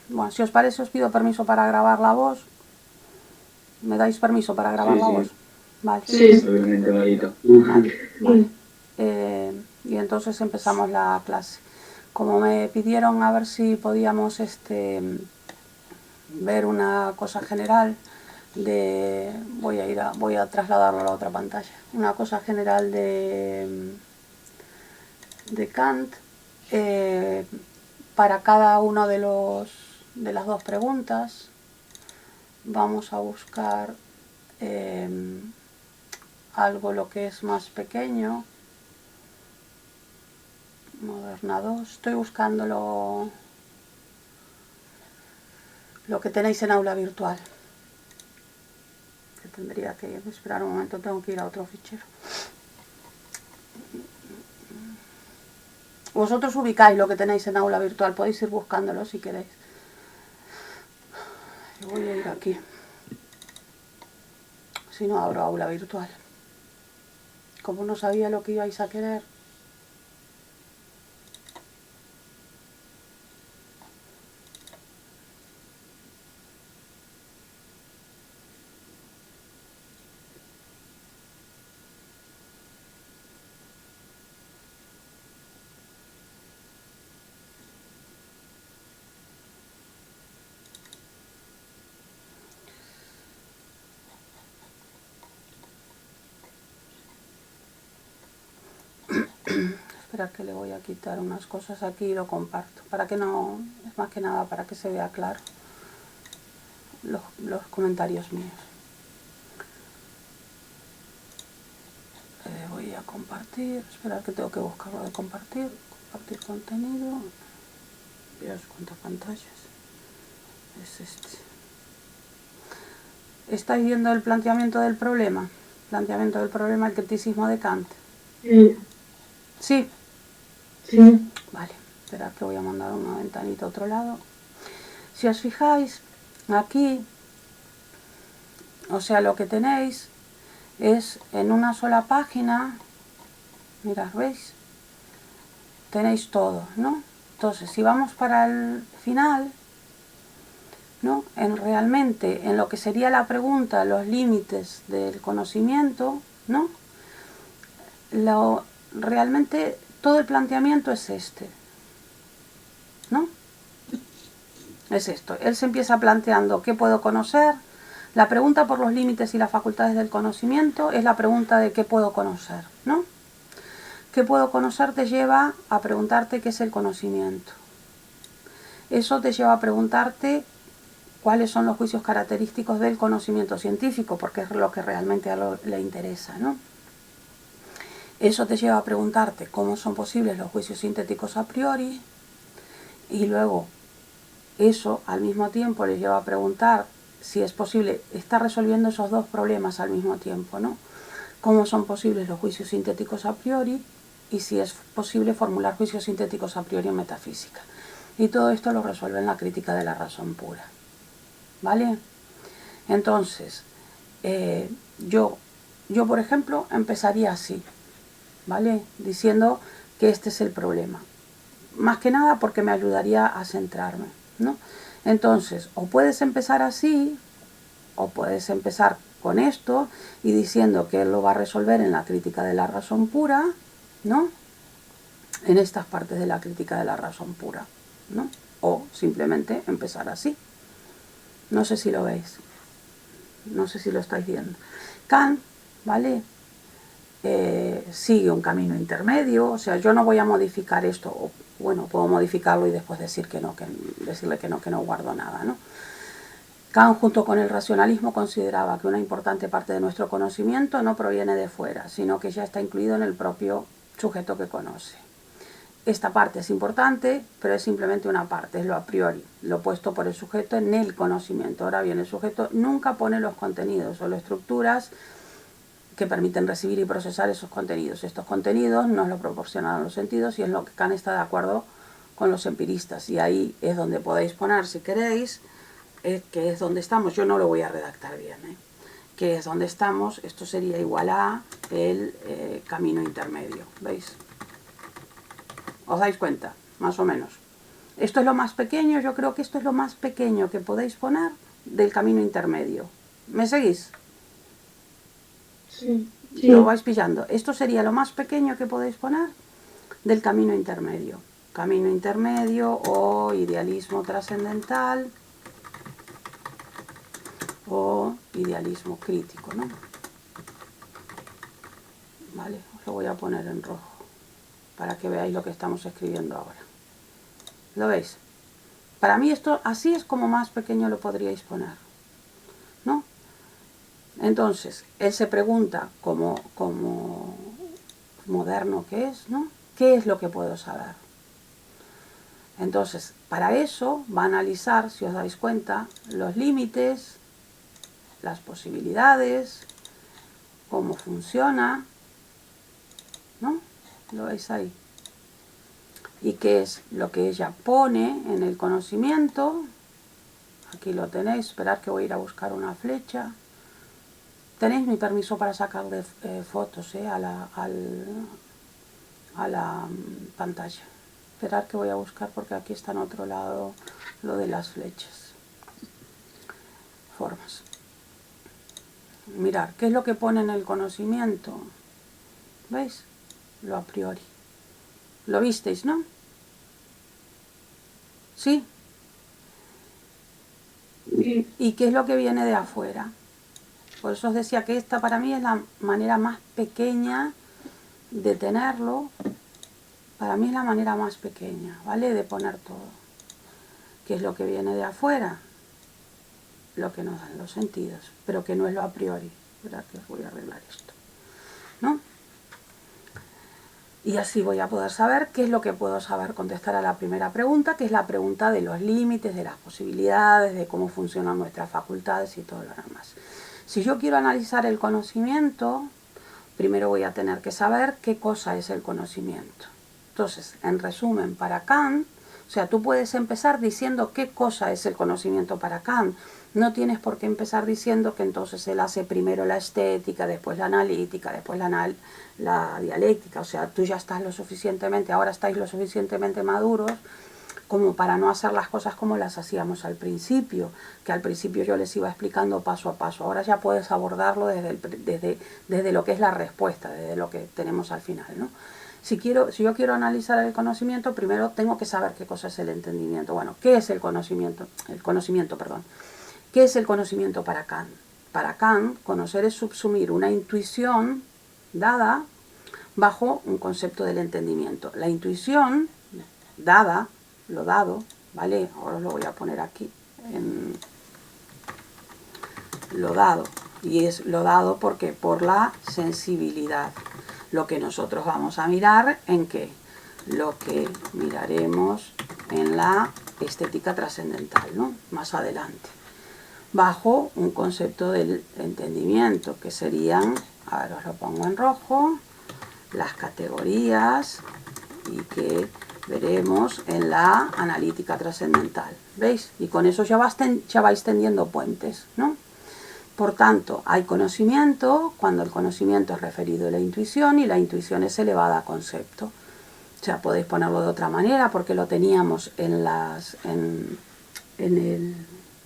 Bueno, si os parece, os pido permiso para grabar la voz. ¿Me dais permiso para grabar la voz? Vale. Sí, obviamente, Marito. Vale. Y entonces empezamos la clase. Como me pidieron a ver si podíamos ver una cosa general de... Voy a trasladarlo a la otra pantalla. Una cosa general de Kant para cada uno de las dos preguntas. Vamos a buscar algo lo que es más pequeño. Moderna 2. Estoy buscando lo que tenéis en aula virtual. Que tendría que esperar un momento, tengo que ir a otro fichero. Vosotros ubicáis lo que tenéis en aula virtual, podéis ir buscándolo si queréis. Yo voy a ir aquí. Si no, abro aula virtual. Como no sabía lo que ibais a querer. Esperar que le voy a quitar unas cosas aquí y lo comparto. Para que no, es más que nada para que se vea claro los comentarios míos. Voy a compartir, esperar que tengo que buscarlo de compartir. Compartir contenido. Veos cuántas pantallas. Es este. ¿Estáis viendo el planteamiento del problema? Planteamiento del problema, el criticismo de Kant. ¿Sí? Sí. Vale, esperad que voy a mandar una ventanita a otro lado. Si os fijáis, aquí, o sea, lo que tenéis es en una sola página, mirad, ¿veis? Tenéis todo, ¿no? Entonces, si vamos para el final, ¿no? Realmente, en lo que sería la pregunta, los límites del conocimiento, ¿no? Realmente todo el planteamiento es este, ¿no? Es esto. Él se empieza planteando ¿qué puedo conocer? La pregunta por los límites y las facultades del conocimiento es la pregunta de ¿qué puedo conocer? ¿No? ¿Qué puedo conocer? Te lleva a preguntarte qué es el conocimiento. Eso te lleva a preguntarte cuáles son los juicios característicos del conocimiento científico, porque es lo que realmente a lo le interesa, ¿no? Eso te lleva a preguntarte cómo son posibles los juicios sintéticos a priori, y luego eso al mismo tiempo le lleva a preguntar si es posible estar resolviendo esos dos problemas al mismo tiempo, ¿no? Cómo son posibles los juicios sintéticos a priori y si es posible formular juicios sintéticos a priori en metafísica. Y todo esto lo resuelve en la crítica de la razón pura. ¿Vale? Entonces, yo por ejemplo, empezaría así, ¿vale? Diciendo que este es el problema. Más que nada porque me ayudaría a centrarme, ¿no? Entonces, o puedes empezar así, o puedes empezar con esto y diciendo que él lo va a resolver en la crítica de la razón pura, ¿no? En estas partes de la crítica de la razón pura, ¿no? O simplemente empezar así. No sé si lo veis. No sé si lo estáis viendo. Kant, ¿vale? Sigue un camino intermedio, o sea, yo no voy a modificar esto, o, bueno, puedo modificarlo y después decirle que no guardo nada, ¿no? Kant, junto con el racionalismo, consideraba que una importante parte de nuestro conocimiento no proviene de fuera, sino que ya está incluido en el propio sujeto que conoce. Esta parte es importante, pero es simplemente una parte, es lo a priori, lo puesto por el sujeto en el conocimiento. Ahora bien, el sujeto nunca pone los contenidos o las estructuras que permiten recibir y procesar esos contenidos. Estos contenidos nos lo proporcionan los sentidos y es lo que Kant está de acuerdo con los empiristas. Y ahí es donde podéis poner, si queréis, que es donde estamos. Yo no lo voy a redactar bien, que es donde estamos. Esto sería igual a el camino intermedio. ¿Veis? ¿Os dais cuenta? Más o menos. Esto es lo más pequeño, yo creo que esto es lo más pequeño que podéis poner del camino intermedio. ¿Me seguís? Sí. Lo vais pillando. Esto sería lo más pequeño que podéis poner del camino intermedio. Camino intermedio o idealismo trascendental o idealismo crítico, ¿no? Vale, os lo voy a poner en rojo para que veáis lo que estamos escribiendo ahora. ¿Lo veis? Para mí esto así es como más pequeño lo podríais poner, ¿no? Entonces, él se pregunta como moderno que es, ¿no? ¿Qué es lo que puedo saber? Entonces, para eso va a analizar, si os dais cuenta, los límites, las posibilidades, cómo funciona, ¿no? ¿Lo veis ahí? Y qué es lo que ella pone en el conocimiento. Aquí lo tenéis, esperad que voy a ir a buscar una flecha. Tenéis mi permiso para sacarle fotos a la pantalla. Esperad que voy a buscar porque aquí está en otro lado lo de las flechas. Formas. Mirad, ¿qué es lo que pone en el conocimiento? ¿Veis? Lo a priori. ¿Lo visteis, no? ¿Sí? Sí. ¿Y qué es lo que viene de afuera? Por eso os decía que esta para mí es la manera más pequeña de tenerlo. Para mí es la manera más pequeña, ¿vale? De poner todo. ¿Qué es lo que viene de afuera? Lo que nos dan los sentidos, pero que no es lo a priori. Esperad que os voy a arreglar esto, ¿no? Y así voy a poder saber qué es lo que puedo saber contestar a la primera pregunta, que es la pregunta de los límites, de las posibilidades, de cómo funcionan nuestras facultades y todo lo demás. Si yo quiero analizar el conocimiento, primero voy a tener que saber qué cosa es el conocimiento. Entonces, en resumen, para Kant, o sea, tú puedes empezar diciendo qué cosa es el conocimiento para Kant. No tienes por qué empezar diciendo que entonces él hace primero la estética, después la analítica, después la dialéctica. O sea, tú ya estás lo suficientemente, ahora estáis lo suficientemente maduros como para no hacer las cosas como las hacíamos al principio, que al principio yo les iba explicando paso a paso. Ahora ya puedes abordarlo desde lo que es la respuesta, desde lo que tenemos al final, ¿no? Si yo quiero analizar el conocimiento, primero tengo que saber qué cosa es el entendimiento. Bueno, ¿qué es el conocimiento? ¿Qué es el conocimiento para Kant? Para Kant, conocer es subsumir una intuición dada bajo un concepto del entendimiento. La intuición dada, lo dado, ¿vale? Ahora lo voy a poner aquí, en lo dado. Y es lo dado porque por la sensibilidad. Lo que nosotros vamos a mirar en qué, lo que miraremos en la estética trascendental, ¿no? Más adelante. Bajo un concepto del entendimiento, que serían, a ver, os lo pongo en rojo, las categorías y que veremos en la analítica trascendental. ¿Veis? Y con eso ya vais tendiendo puentes, ¿no? Por tanto, hay conocimiento cuando el conocimiento es referido a la intuición y la intuición es elevada a concepto. O sea, podéis ponerlo de otra manera porque lo teníamos en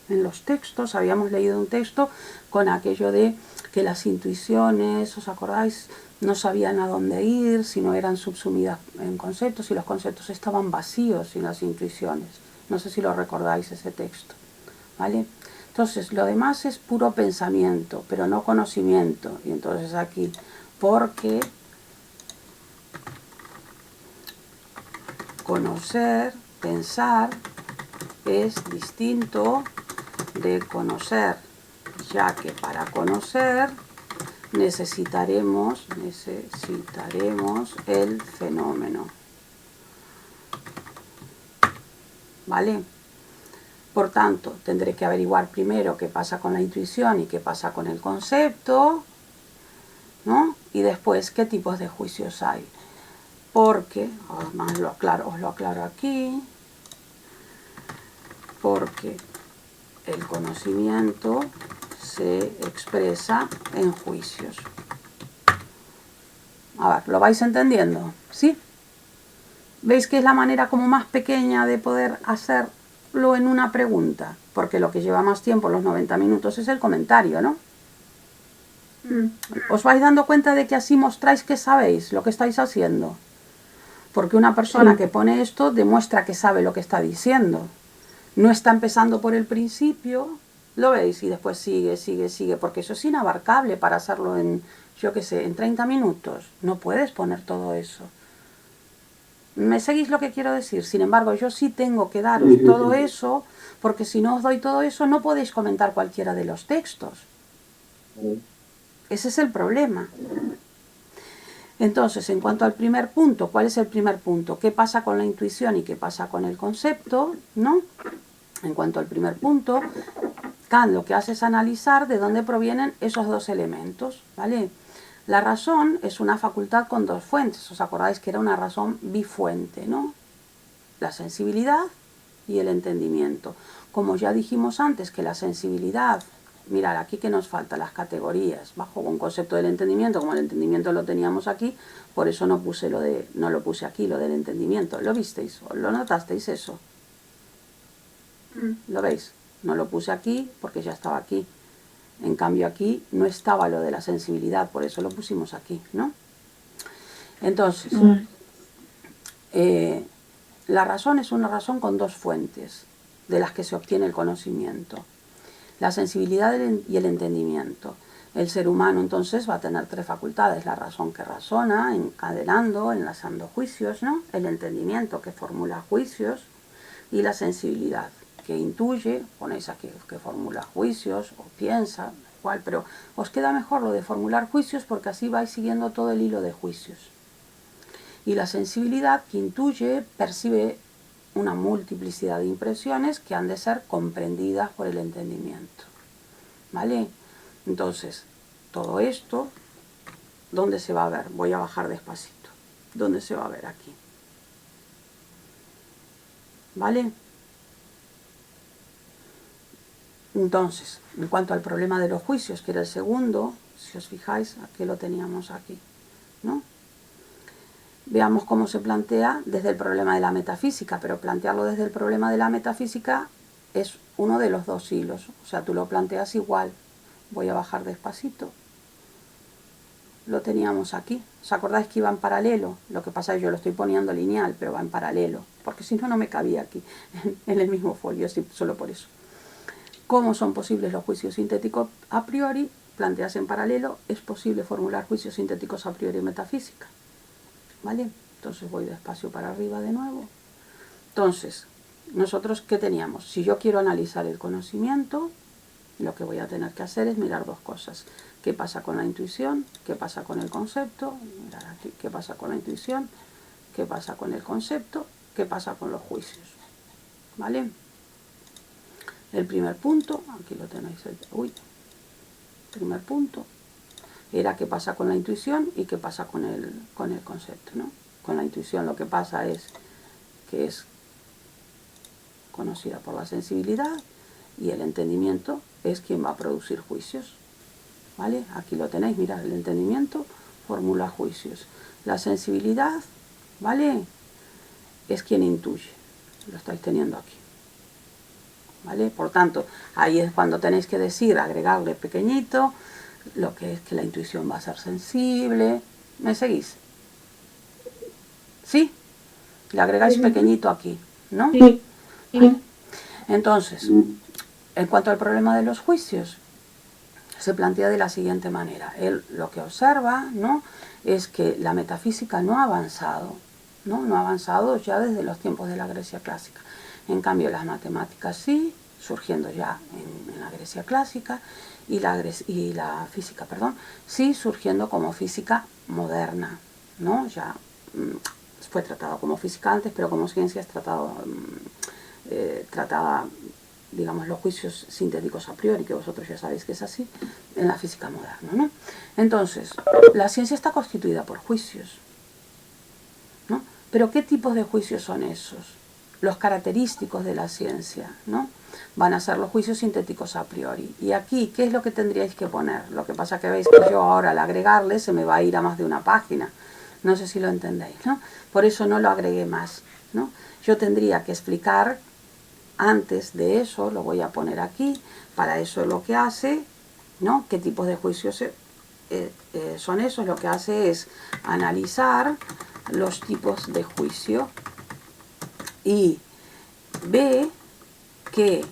los textos. Habíamos leído un texto con aquello de que las intuiciones, ¿os acordáis? No sabían a dónde ir, si no eran subsumidas en conceptos y los conceptos estaban vacíos sin las intuiciones. No sé si lo recordáis ese texto, ¿vale? Entonces, lo demás es puro pensamiento, pero no conocimiento. Y entonces aquí, porque conocer, pensar, es distinto de conocer, ya que para conocer necesitaremos el fenómeno. ¿Vale? Por tanto, tendré que averiguar primero qué pasa con la intuición y qué pasa con el concepto, ¿no? Y después qué tipos de juicios hay. Porque, además os lo aclaro aquí, porque el conocimiento se expresa en juicios. A ver, ¿lo vais entendiendo? ¿Sí? ¿Veis que es la manera como más pequeña de poder hacerlo en una pregunta? Porque lo que lleva más tiempo, los 90 minutos, es el comentario, ¿no? ¿Os vais dando cuenta de que así mostráis que sabéis lo que estáis haciendo? Porque una persona que pone esto demuestra que sabe lo que está diciendo. No está empezando por el principio, ¿lo veis? Y después sigue, porque eso es inabarcable para hacerlo en, yo qué sé, en 30 minutos. No puedes poner todo eso. ¿Me seguís lo que quiero decir? Sin embargo, yo sí tengo que daros todo eso, porque si no os doy todo eso, no podéis comentar cualquiera de los textos. Ese es el problema. Entonces, en cuanto al primer punto, ¿cuál es el primer punto? ¿Qué pasa con la intuición y qué pasa con el concepto? ¿No? En cuanto al primer punto, Kant lo que hace es analizar de dónde provienen esos dos elementos, ¿vale? La razón es una facultad con dos fuentes. ¿Os acordáis que era una razón bifuente, ¿no? La sensibilidad y el entendimiento. Como ya dijimos antes que la sensibilidad, mirad, aquí que nos falta las categorías, bajo un concepto del entendimiento, como el entendimiento lo teníamos aquí, por eso no lo puse aquí, lo del entendimiento. ¿Lo visteis? ¿Lo notasteis eso? ¿Lo veis? No lo puse aquí porque ya estaba aquí. En cambio aquí no estaba lo de la sensibilidad, por eso lo pusimos aquí, ¿no? Entonces, la razón es una razón con dos fuentes de las que se obtiene el conocimiento. La sensibilidad y el entendimiento. El ser humano entonces va a tener tres facultades: la razón que razona, encadenando, enlazando juicios, ¿no? El entendimiento que formula juicios y la sensibilidad que intuye, ponéis aquí que formula juicios o piensa, igual, pero os queda mejor lo de formular juicios porque así vais siguiendo todo el hilo de juicios. Y la sensibilidad que intuye, percibe una multiplicidad de impresiones que han de ser comprendidas por el entendimiento. ¿Vale? Entonces, todo esto, ¿dónde se va a ver? Voy a bajar despacito. ¿Dónde se va a ver? Aquí. ¿Vale? Entonces, en cuanto al problema de los juicios, que era el segundo, si os fijáis, aquí lo teníamos aquí, ¿no? Veamos cómo se plantea desde el problema de la metafísica, pero plantearlo desde el problema de la metafísica es uno de los dos hilos, o sea, tú lo planteas igual. Voy a bajar despacito. Lo teníamos aquí. ¿Os acordáis que iba en paralelo? Lo que pasa es que yo lo estoy poniendo lineal, pero va en paralelo, porque si no, no me cabía aquí, en el mismo folio, solo por eso. ¿Cómo son posibles los juicios sintéticos a priori? Planteas en paralelo, es posible formular juicios sintéticos a priori en metafísica. ¿Vale? Entonces voy despacio para arriba de nuevo. Entonces, nosotros, ¿qué teníamos? Si yo quiero analizar el conocimiento, lo que voy a tener que hacer es mirar dos cosas. ¿Qué pasa con la intuición? ¿Qué pasa con el concepto? Mirar aquí, ¿qué pasa con la intuición? ¿Qué pasa con el concepto? ¿Qué pasa con los juicios? ¿Vale? El primer punto, aquí lo tenéis, primer punto, era qué pasa con la intuición y qué pasa con el concepto, ¿no? Con la intuición lo que pasa es que es conocida por la sensibilidad y el entendimiento es quien va a producir juicios, ¿vale? Aquí lo tenéis, mirad, el entendimiento formula juicios. La sensibilidad, ¿vale? Es quien intuye, lo estáis teniendo aquí. ¿Vale? Por tanto, ahí es cuando tenéis que decir, agregarle pequeñito, lo que es que la intuición va a ser sensible. ¿Me seguís? ¿Sí? Le agregáis pequeñito aquí, ¿no? Sí. ¿Vale? Entonces, en cuanto al problema de los juicios, se plantea de la siguiente manera. Él lo que observa, ¿no?, es que la metafísica no ha avanzado, ¿no? No ha avanzado ya desde los tiempos de la Grecia clásica. En cambio, las matemáticas sí, surgiendo ya en la Grecia clásica, y la física, perdón, sí surgiendo como física moderna, ¿no? Ya fue tratado como física antes, pero como ciencia es tratada, digamos, los juicios sintéticos a priori, que vosotros ya sabéis que es así, en la física moderna, ¿no? Entonces, la ciencia está constituida por juicios, ¿no? Pero ¿qué tipos de juicios son esos? Los característicos de la ciencia, ¿no? Van a ser los juicios sintéticos a priori. Y aquí, ¿qué es lo que tendríais que poner? Lo que pasa que veis que yo ahora al agregarle se me va a ir a más de una página. No sé si lo entendéis, ¿no? Por eso no lo agregué más, ¿no? Yo tendría que explicar antes de eso, lo voy a poner aquí, para eso es lo que hace, ¿no? ¿Qué tipos de juicios son esos? Lo que hace es analizar los tipos de juicio y ve que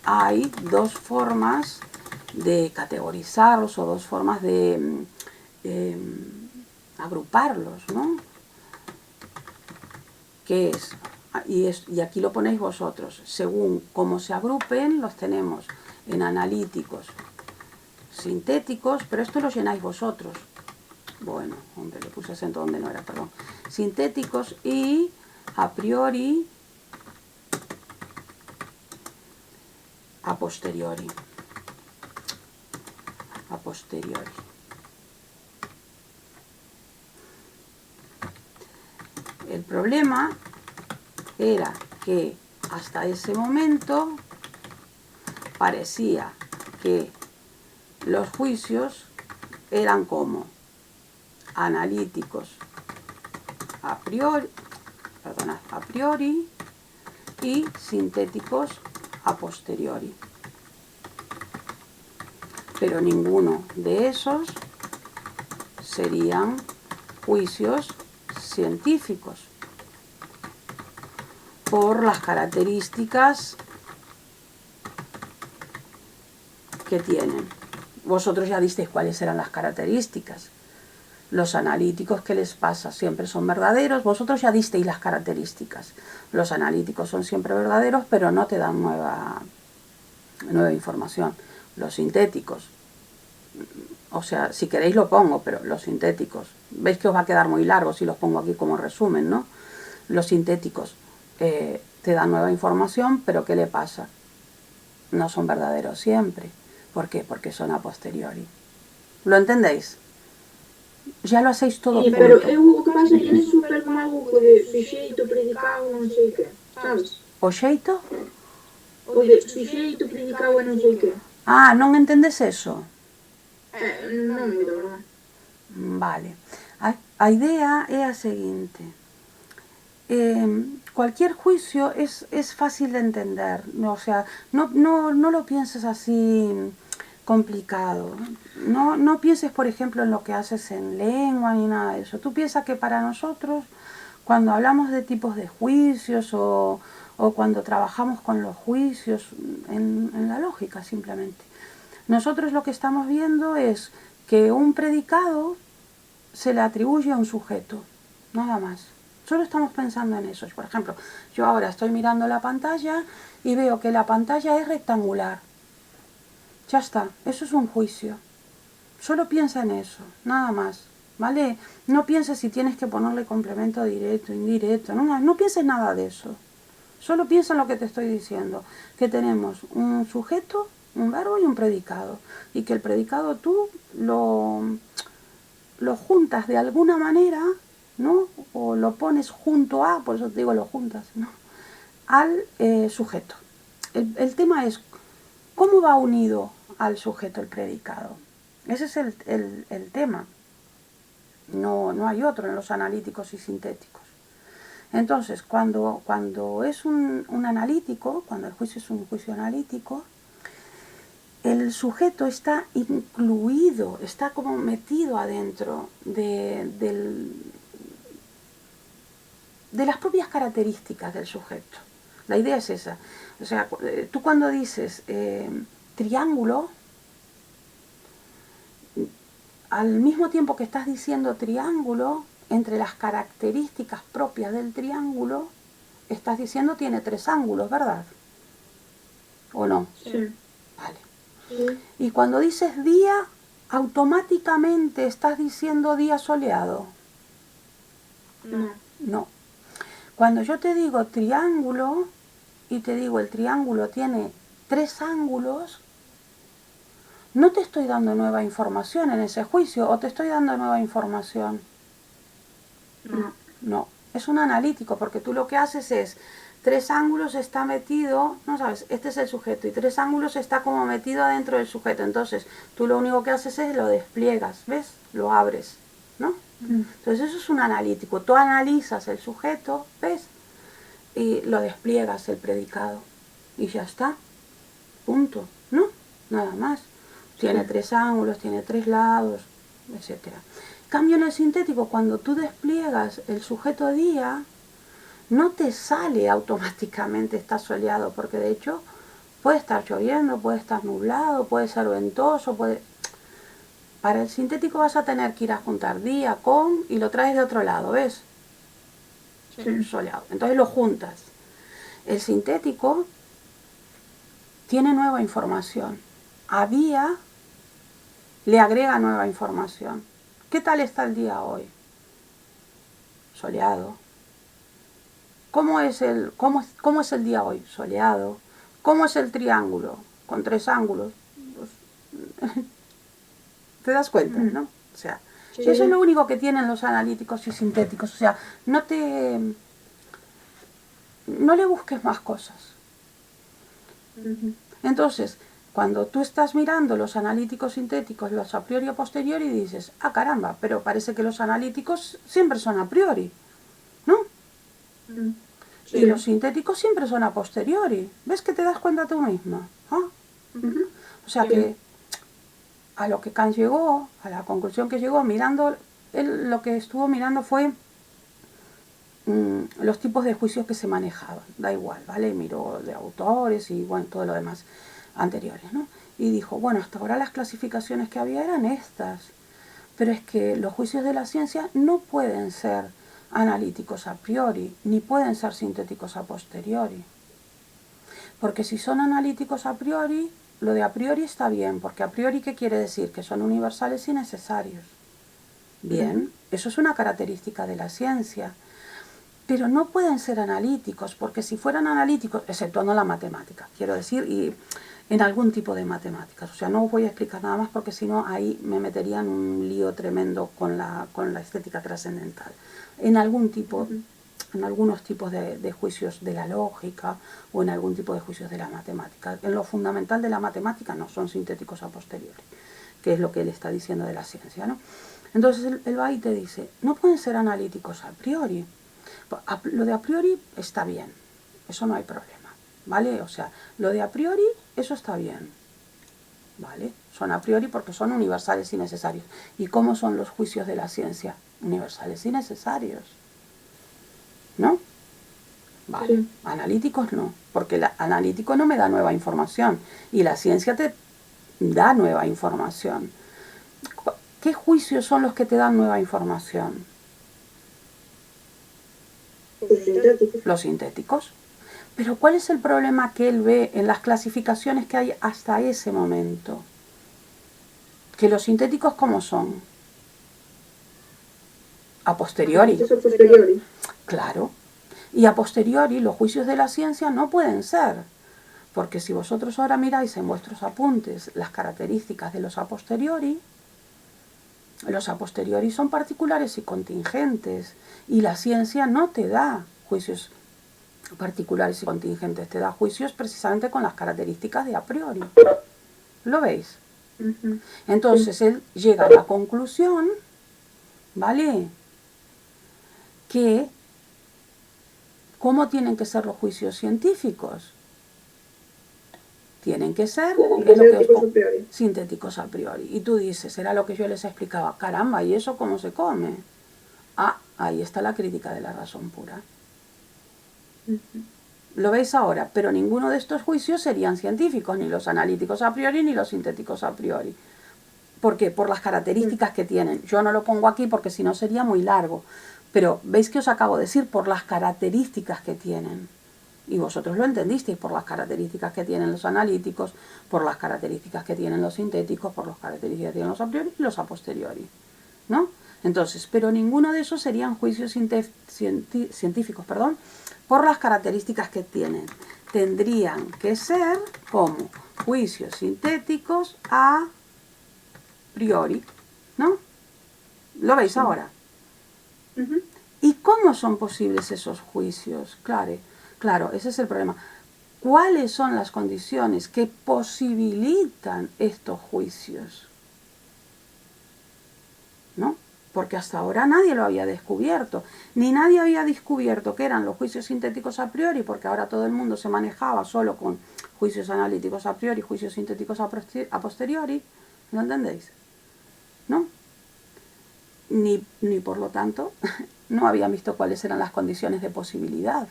hay dos formas de categorizarlos o dos formas de agruparlos, ¿no? Que es, y aquí lo ponéis vosotros, según cómo se agrupen, los tenemos en analíticos, sintéticos, pero esto lo llenáis vosotros. Bueno, hombre, le puse acento donde no era, perdón. Sintéticos y a priori, a posteriori. A posteriori. El problema era que hasta ese momento parecía que los juicios eran como analíticos a priori y sintéticos a posteriori. Pero ninguno de esos serían juicios científicos por las características que tienen. Vosotros ya disteis cuáles eran las características. Los analíticos, ¿qué les pasa? Siempre son verdaderos. Vosotros ya disteis las características. Los analíticos son siempre verdaderos, pero no te dan nueva información. Los sintéticos, o sea, si queréis lo pongo, pero los sintéticos, veis que os va a quedar muy largo si los pongo aquí como resumen, ¿no? Los sintéticos te dan nueva información, pero ¿qué le pasa? No son verdaderos siempre. ¿Por qué? Porque son a posteriori. ¿Lo entendéis? Ya lo hacéis todo junto. Pero o que pasa é que é super como algo de suxeito, predicado, non sei que, sabes? O xeito? O de suxeito, predicado e non sei que. Ah, non entendes eso? Non me verdad. Vale. A idea é a seguinte. Cualquier juicio es fácil de entender. O sea, no lo pienses así complicado. No pienses, por ejemplo, en lo que haces en lengua ni nada de eso. Tú piensas que para nosotros, cuando hablamos de tipos de juicios o cuando trabajamos con los juicios, en la lógica simplemente, nosotros lo que estamos viendo es que un predicado se le atribuye a un sujeto, nada más. Solo estamos pensando en eso. Por ejemplo, yo ahora estoy mirando la pantalla y veo que la pantalla es rectangular. Ya está, eso es un juicio. Solo piensa en eso, nada más, ¿vale? No pienses si tienes que ponerle complemento directo, indirecto, no pienses nada de eso. Solo piensa en lo que te estoy diciendo, que tenemos un sujeto, un verbo y un predicado. Y que el predicado tú lo juntas de alguna manera, ¿no? O lo pones junto a, por eso te digo lo juntas, ¿no? Al sujeto. El tema es, ¿cómo va unido al sujeto el predicado? Ese es el tema. No hay otro en los analíticos y sintéticos. Entonces, cuando es un analítico, cuando el juicio es un juicio analítico, el sujeto está incluido, está como metido adentro de las propias características del sujeto. La idea es esa. O sea, tú cuando dices triángulo, al mismo tiempo que estás diciendo triángulo, entre las características propias del triángulo, estás diciendo tiene 3 ángulos, ¿verdad? ¿O no? Sí. Vale. Sí. Y cuando dices día, automáticamente estás diciendo día soleado. No. No. Cuando yo te digo triángulo y te digo el triángulo tiene 3 ángulos, no te estoy dando nueva información en ese juicio, o te estoy dando nueva información. No, es un analítico, porque tú lo que haces es 3 ángulos está metido, no sabes, este es el sujeto y 3 ángulos está como metido adentro del sujeto. Entonces tú lo único que haces es lo despliegas, ¿ves? Lo abres, ¿no? Entonces eso es un analítico. Tú analizas el sujeto, ¿ves? Y lo despliegas el predicado. Y ya está. Punto. ¿No? Nada más. Tiene 3 ángulos, tiene 3 lados, etc. Cambio en el sintético, cuando tú despliegas el sujeto día, no te sale automáticamente está soleado, porque de hecho puede estar lloviendo, puede estar nublado, puede ser ventoso, puede... Para el sintético vas a tener que ir a juntar día con y lo traes de otro lado, ¿ves? Sí. Soleado. Entonces lo juntas. El sintético tiene nueva información. A día le agrega nueva información. ¿Qué tal está el día hoy? Soleado. ¿Cómo es el día hoy? Soleado. ¿Cómo es el triángulo? Con 3 ángulos. Pues, ¿te das cuenta, no? O sea, Sí. eso es lo único que tienen los analíticos y sintéticos. O sea, no le busques más cosas. Entonces, cuando tú estás mirando los analíticos sintéticos, los a priori y a posteriori, dices, ah, caramba, pero parece que los analíticos siempre son a priori, ¿no? Sí. Y los sintéticos siempre son a posteriori. ¿Ves que te das cuenta tú misma? ¿Ah? O sea que a lo que Kant llegó, a la conclusión que llegó, mirando, él lo que estuvo mirando fue los tipos de juicios que se manejaban, da igual, ¿vale? Miró de autores y bueno, todo lo demás anteriores, ¿no? Y dijo, bueno, hasta ahora las clasificaciones que había eran estas, pero es que los juicios de la ciencia no pueden ser analíticos a priori, ni pueden ser sintéticos a posteriori. Porque si son analíticos a priori, lo de a priori está bien, porque a priori, ¿qué quiere decir? Que son universales y necesarios. Bien, eso es una característica de la ciencia. Pero no pueden ser analíticos, porque si fueran analíticos, exceptuando la matemática, quiero decir, y en algún tipo de matemáticas. O sea, no os voy a explicar nada más porque si no ahí me metería en un lío tremendo con la estética trascendental. En algún tipo, en algunos tipos de juicios de la lógica o en algún tipo de juicios de la matemática. En lo fundamental de la matemática no, son sintéticos a posteriori, que es lo que él está diciendo de la ciencia, ¿no? Entonces él va y te dice, no pueden ser analíticos a priori. Lo de a priori está bien, eso no hay problema, ¿vale? O sea, lo de a priori, eso está bien, ¿vale? Son a priori porque son universales y necesarios. ¿Y cómo son los juicios de la ciencia? Universales y necesarios, ¿no? Vale, Sí. analíticos no, porque el analítico no me da nueva información y la ciencia te da nueva información. ¿Qué juicios son los que te dan nueva información? Los sintéticos. Pero ¿cuál es el problema que él ve en las clasificaciones que hay hasta ese momento? Que los sintéticos, ¿cómo son? A posteriori. Eso a posteriori. Claro. Y a posteriori los juicios de la ciencia no pueden ser. Porque si vosotros ahora miráis en vuestros apuntes las características de los a posteriori son particulares y contingentes. Y la ciencia no te da juicios particulares y contingentes, te da juicios precisamente con las características de a priori. ¿Lo veis? Entonces él llega a la conclusión, ¿vale? Que ¿cómo tienen que ser los juicios científicos? Tienen que ser sintéticos a priori. Y tú dices, era lo que yo les explicaba, caramba, ¿y eso cómo se come? Ah, ahí está la crítica de la razón pura. Lo veis ahora, pero ninguno de estos juicios serían científicos, ni los analíticos a priori, ni los sintéticos a priori. ¿Por qué? Por las características que tienen. Yo no lo pongo aquí porque si no sería muy largo, pero veis que os acabo de decir por las características que tienen. Y vosotros lo entendisteis, por las características que tienen los analíticos, por las características que tienen los sintéticos, por las características que tienen los a priori y los a posteriori, ¿no? Entonces, pero ninguno de esos serían juicios científicos, por las características que tienen. Tendrían que ser como juicios sintéticos a priori, ¿no? ¿Lo veis ahora? ¿Y cómo son posibles esos juicios? Claro, ese es el problema. ¿Cuáles son las condiciones que posibilitan estos juicios? ¿No? porque hasta ahora nadie lo había descubierto, ni nadie había descubierto qué eran los juicios sintéticos a priori, porque ahora todo el mundo se manejaba solo con juicios analíticos a priori, juicios sintéticos a posteriori, ¿lo entendéis? ¿No? Ni por lo tanto no habían visto cuáles eran las condiciones de posibilidad,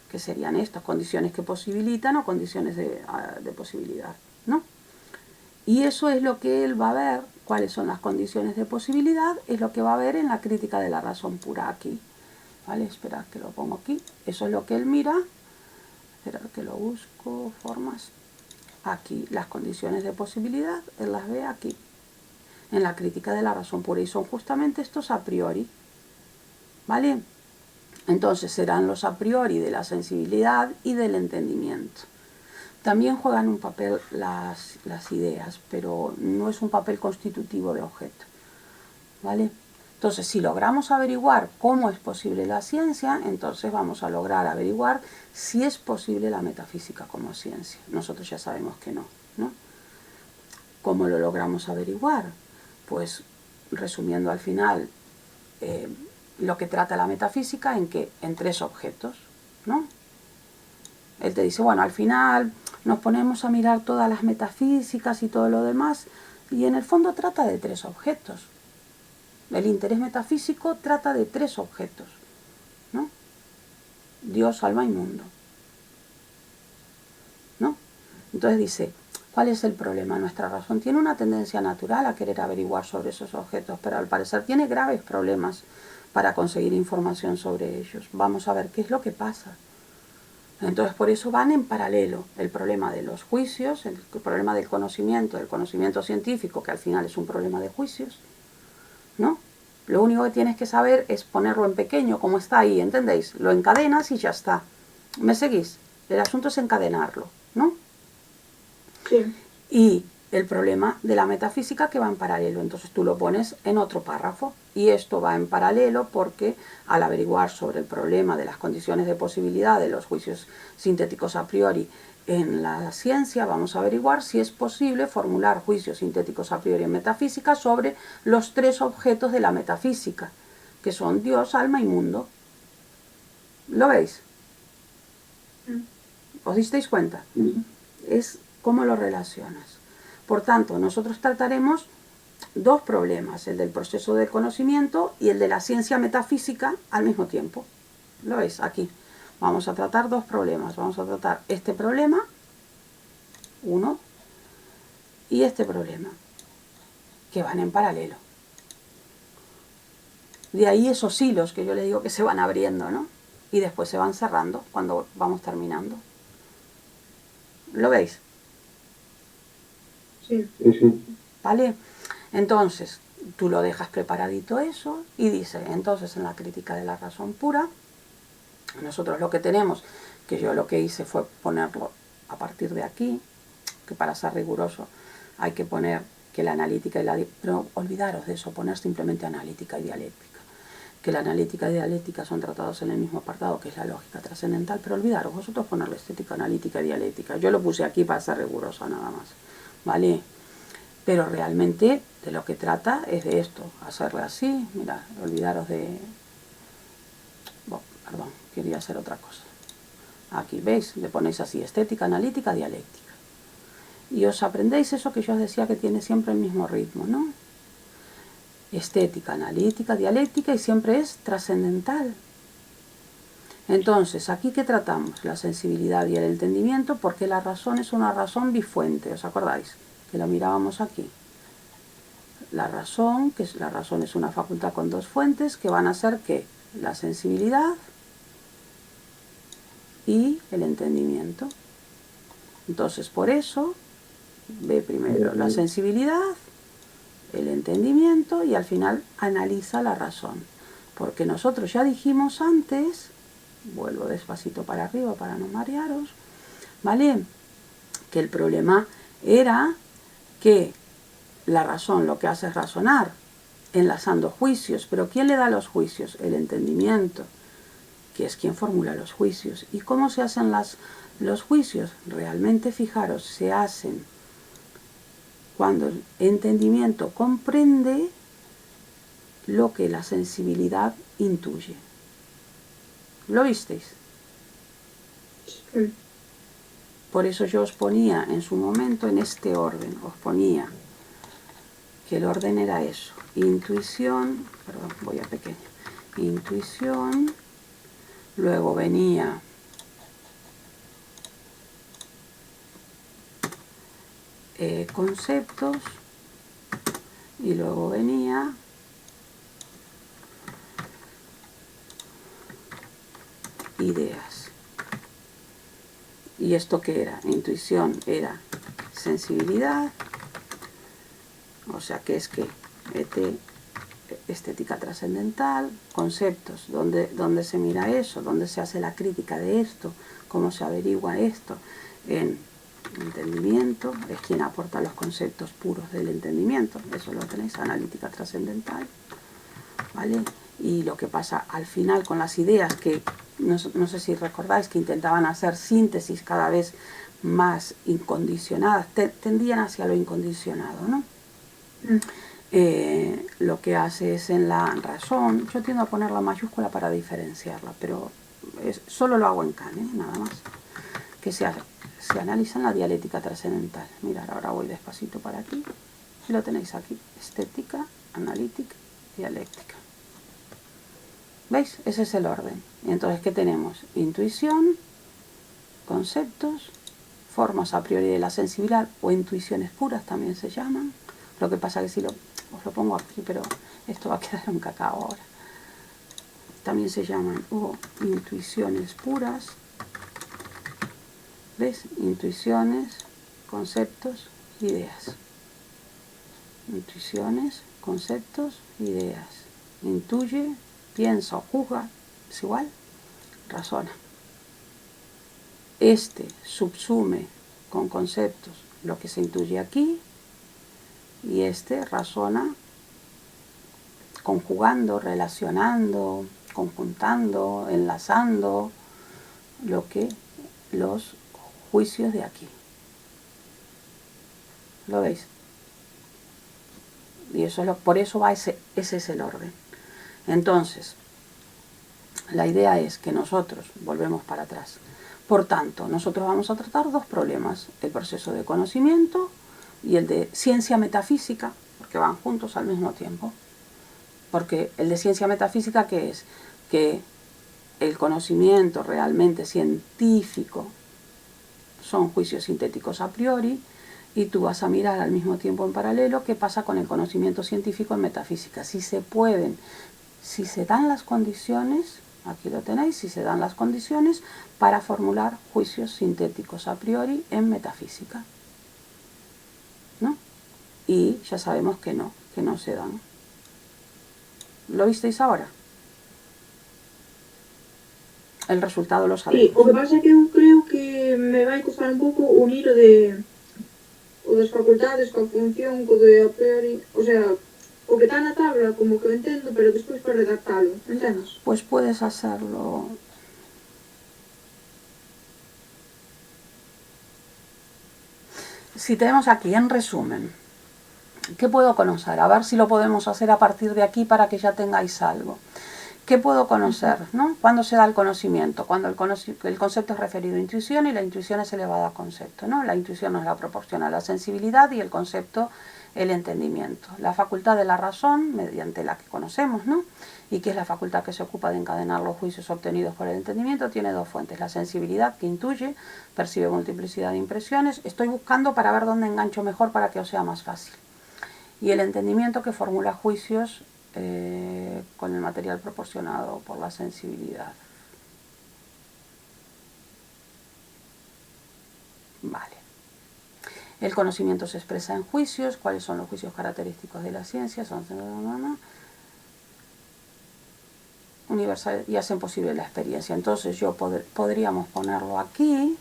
que serían estas, condiciones que posibilitan o condiciones de posibilidad, ¿no? Y eso es lo que él va a ver, cuáles son las condiciones de posibilidad, es lo que va a ver en la crítica de la razón pura aquí. ¿Vale? Esperad que lo pongo aquí. Eso es lo que él mira. Esperad que lo busco, formas. Aquí, las condiciones de posibilidad, él las ve aquí, en la crítica de la razón pura. Y son justamente estos a priori. ¿Vale? Entonces serán los a priori de la sensibilidad y del entendimiento. También juegan un papel las ideas, pero no es un papel constitutivo de objeto, ¿vale? Entonces, si logramos averiguar cómo es posible la ciencia, entonces vamos a lograr averiguar si es posible la metafísica como ciencia. Nosotros ya sabemos que no, ¿no? ¿Cómo lo logramos averiguar? Pues, resumiendo al final, lo que trata la metafísica en tres objetos, ¿no? Él te dice, bueno, al final nos ponemos a mirar todas las metafísicas y todo lo demás, y en el fondo trata de tres objetos. El interés metafísico trata de tres objetos, ¿no? Dios, alma y mundo, ¿no? Entonces dice, ¿cuál es el problema? Nuestra razón tiene una tendencia natural a querer averiguar sobre esos objetos, pero al parecer tiene graves problemas para conseguir información sobre ellos. Vamos a ver qué es lo que pasa. Entonces, por eso van en paralelo el problema de los juicios, el problema del conocimiento científico, que al final es un problema de juicios, ¿no? Lo único que tienes que saber es ponerlo en pequeño, como está ahí, ¿entendéis? Lo encadenas y ya está. ¿Me seguís? El asunto es encadenarlo, ¿no? Sí. Y el problema de la metafísica que va en paralelo, entonces tú lo pones en otro párrafo, y esto va en paralelo porque al averiguar sobre el problema de las condiciones de posibilidad de los juicios sintéticos a priori en la ciencia, vamos a averiguar si es posible formular juicios sintéticos a priori en metafísica sobre los tres objetos de la metafísica, que son Dios, alma y mundo. ¿Lo veis? ¿Os disteis cuenta? Es cómo lo relacionas. Por tanto, nosotros trataremos dos problemas, el del proceso de conocimiento y el de la ciencia metafísica al mismo tiempo. ¿Lo veis? Aquí. Vamos a tratar dos problemas. Vamos a tratar este problema, uno, y este problema, que van en paralelo. De ahí esos hilos que yo les digo que se van abriendo, ¿no? Y después se van cerrando cuando vamos terminando. ¿Lo veis? Sí. ¿Vale? Entonces, tú lo dejas preparadito eso y dice, entonces en la crítica de la razón pura, nosotros lo que tenemos, que yo lo que hice fue ponerlo a partir de aquí, que para ser riguroso hay que poner que la analítica y la... Pero olvidaros de eso, poner simplemente analítica y dialéctica. Que la analítica y dialéctica son tratados en el mismo apartado, que es la lógica trascendental, pero olvidaros, vosotros ponerle estética, analítica y dialéctica. Yo lo puse aquí para ser rigurosa nada más, ¿vale? Pero realmente de lo que trata es de esto, hacerle así, mirad, olvidaros de... Bueno, perdón, quería hacer otra cosa. Aquí, ¿veis? Le ponéis así, estética, analítica, dialéctica. Y os aprendéis eso que yo os decía que tiene siempre el mismo ritmo, ¿no? Estética, analítica, dialéctica y siempre es trascendental. Entonces, ¿aquí qué tratamos? La sensibilidad y el entendimiento, porque la razón es una razón bifuente, ¿os acordáis? Que lo mirábamos aquí. La razón es una facultad con dos fuentes que van a ser ¿qué? La sensibilidad y el entendimiento. Entonces, por eso, ve primero la sensibilidad, el entendimiento y al final analiza la razón. Porque nosotros ya dijimos antes, vuelvo despacito para arriba para no marearos, ¿vale? Que el problema era que la razón lo que hace es razonar, enlazando juicios. ¿Pero quién le da los juicios? El entendimiento, que es quien formula los juicios. ¿Y cómo se hacen los juicios? Realmente, fijaros, se hacen cuando el entendimiento comprende lo que la sensibilidad intuye. ¿Lo visteis? Sí. Por eso yo os ponía en su momento en este orden, os ponía que el orden era eso, intuición, perdón, voy a pequeño, intuición, luego venía conceptos y luego venía ideas. ¿Y esto qué era? Intuición era sensibilidad, o sea que es que estética trascendental, conceptos, ¿dónde se mira eso? ¿Dónde se hace la crítica de esto? ¿Cómo se averigua esto? En entendimiento, es quien aporta los conceptos puros del entendimiento, eso lo tenéis, analítica trascendental, ¿vale? Y lo que pasa al final con las ideas, que no sé si recordáis que intentaban hacer síntesis cada vez más incondicionadas, tendían hacia lo incondicionado, ¿no? Lo que hace es en la razón, yo tiendo a poner la mayúscula para diferenciarla, pero solo lo hago en Kant, nada más, que se analiza en la dialéctica trascendental. Mirad, ahora voy despacito para aquí, y lo tenéis aquí, estética, analítica, dialéctica. ¿Veis? Ese es el orden. Y entonces, ¿qué tenemos? Intuición, conceptos, formas a priori de la sensibilidad, o intuiciones puras también se llaman. Lo que pasa que si os lo pongo aquí, pero esto va a quedar un cacao ahora. También se llaman intuiciones puras. ¿Ves? Intuiciones, conceptos, ideas. Intuiciones, conceptos, ideas. Intuye, piensa o juzga, es igual, razona. Subsume con conceptos lo que se intuye aquí, y razona conjugando, relacionando, conjuntando, enlazando los juicios de aquí. ¿Lo veis? Y eso por eso va ese es el orden. Entonces, la idea es que nosotros volvemos para atrás. Por tanto, nosotros vamos a tratar dos problemas: el proceso de conocimiento y el de ciencia metafísica, porque van juntos al mismo tiempo. Porque el de ciencia metafísica, ¿qué es? Que el conocimiento realmente científico son juicios sintéticos a priori, y tú vas a mirar al mismo tiempo en paralelo qué pasa con el conocimiento científico en metafísica. Si se dan las condiciones, aquí lo tenéis, si se dan las condiciones para formular juicios sintéticos a priori en metafísica, ¿no? Y ya sabemos que no se dan. ¿Lo visteis ahora? El resultado lo sabemos. Sí, o que pasa é que eu creo que me vai costar un pouco unir o das facultades coa función, co de a priori, o sea, o que está na tabla como que o entendo, pero despois para redactalo, entendes? Pues puedes hacerlo. Si tenemos aquí, en resumen, ¿qué puedo conocer? A ver si lo podemos hacer a partir de aquí para que ya tengáis algo. ¿Qué puedo conocer? ¿No? ¿Cuándo se da el conocimiento? Cuando el concepto es referido a intuición, y la intuición es elevada a concepto, ¿no? La intuición nos la proporciona la sensibilidad y el concepto el entendimiento. La facultad de la razón, mediante la que conocemos, ¿no? Y que es la facultad que se ocupa de encadenar los juicios obtenidos por el entendimiento, tiene dos fuentes: la sensibilidad, que intuye, percibe multiplicidad de impresiones. Estoy buscando para ver dónde engancho mejor para que os sea más fácil. Y el entendimiento, que formula juicios con el material proporcionado por la sensibilidad. Vale. El conocimiento se expresa en juicios. ¿Cuáles son los juicios característicos de la ciencia? Son universal y hacen posible la experiencia. Entonces podríamos ponerlo aquí.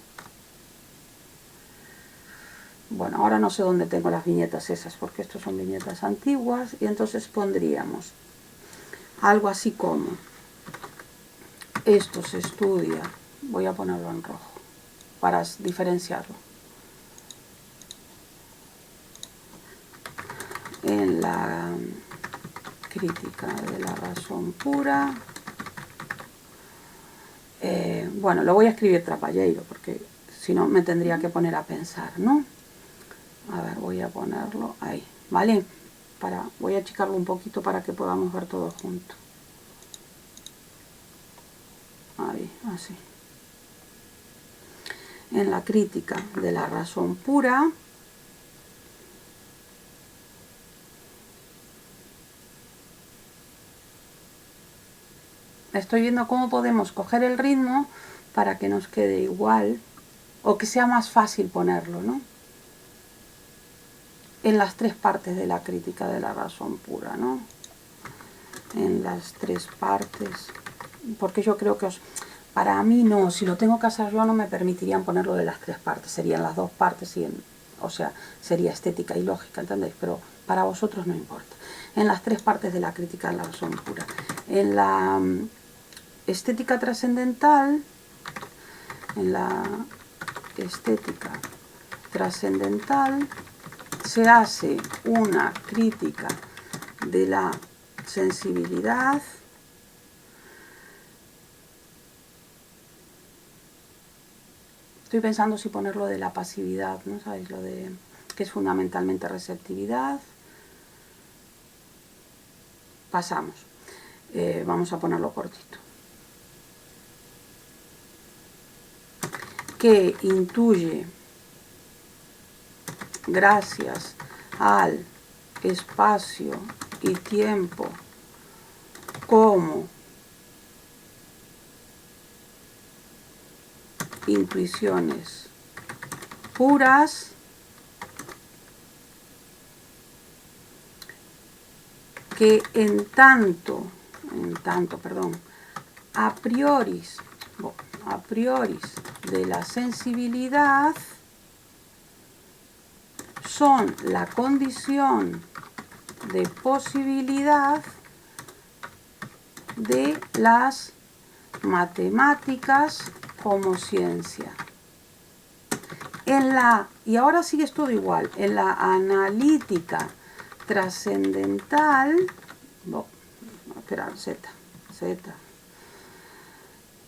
Bueno, ahora no sé dónde tengo las viñetas esas, porque estas son viñetas antiguas, y entonces pondríamos algo así como: esto se estudia, voy a ponerlo en rojo para diferenciarlo, en la crítica de la razón pura. Bueno, lo voy a escribir trapalleiro, porque si no me tendría que poner a pensar, ¿no? A ver, voy a ponerlo ahí, ¿vale? Voy a achicarlo un poquito para que podamos ver todo junto. Ahí, así. En la crítica de la razón pura, estoy viendo cómo podemos coger el ritmo para que nos quede igual o que sea más fácil ponerlo, ¿no? En las tres partes de la crítica de la razón pura, ¿no? En las tres partes, porque yo creo que para mí no, si lo tengo que hacer yo no me permitirían ponerlo de las tres partes, serían las dos partes, o sea, sería estética y lógica, ¿entendéis? Pero para vosotros no importa. En las tres partes de la crítica de la razón pura. En la estética trascendental, se hace una crítica de la sensibilidad, estoy pensando si ponerlo de la pasividad, ¿no sabéis? Lo de que es fundamentalmente receptividad. Pasamos, vamos a ponerlo cortito. Que intuye, gracias al espacio y tiempo como intuiciones puras, que en tanto, a priori de la sensibilidad son la condición de posibilidad de las matemáticas como ciencia. Y ahora sigue todo igual, en la analítica trascendental,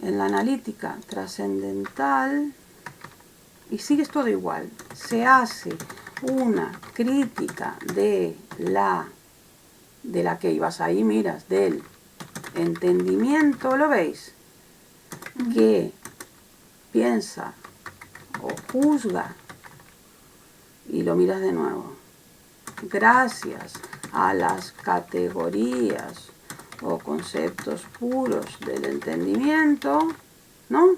en la analítica trascendental, y sigue todo igual, se hace una crítica de la que ibas ahí, miras, del entendimiento, ¿lo veis? Que piensa o juzga, y lo miras de nuevo, gracias a las categorías o conceptos puros del entendimiento, ¿no?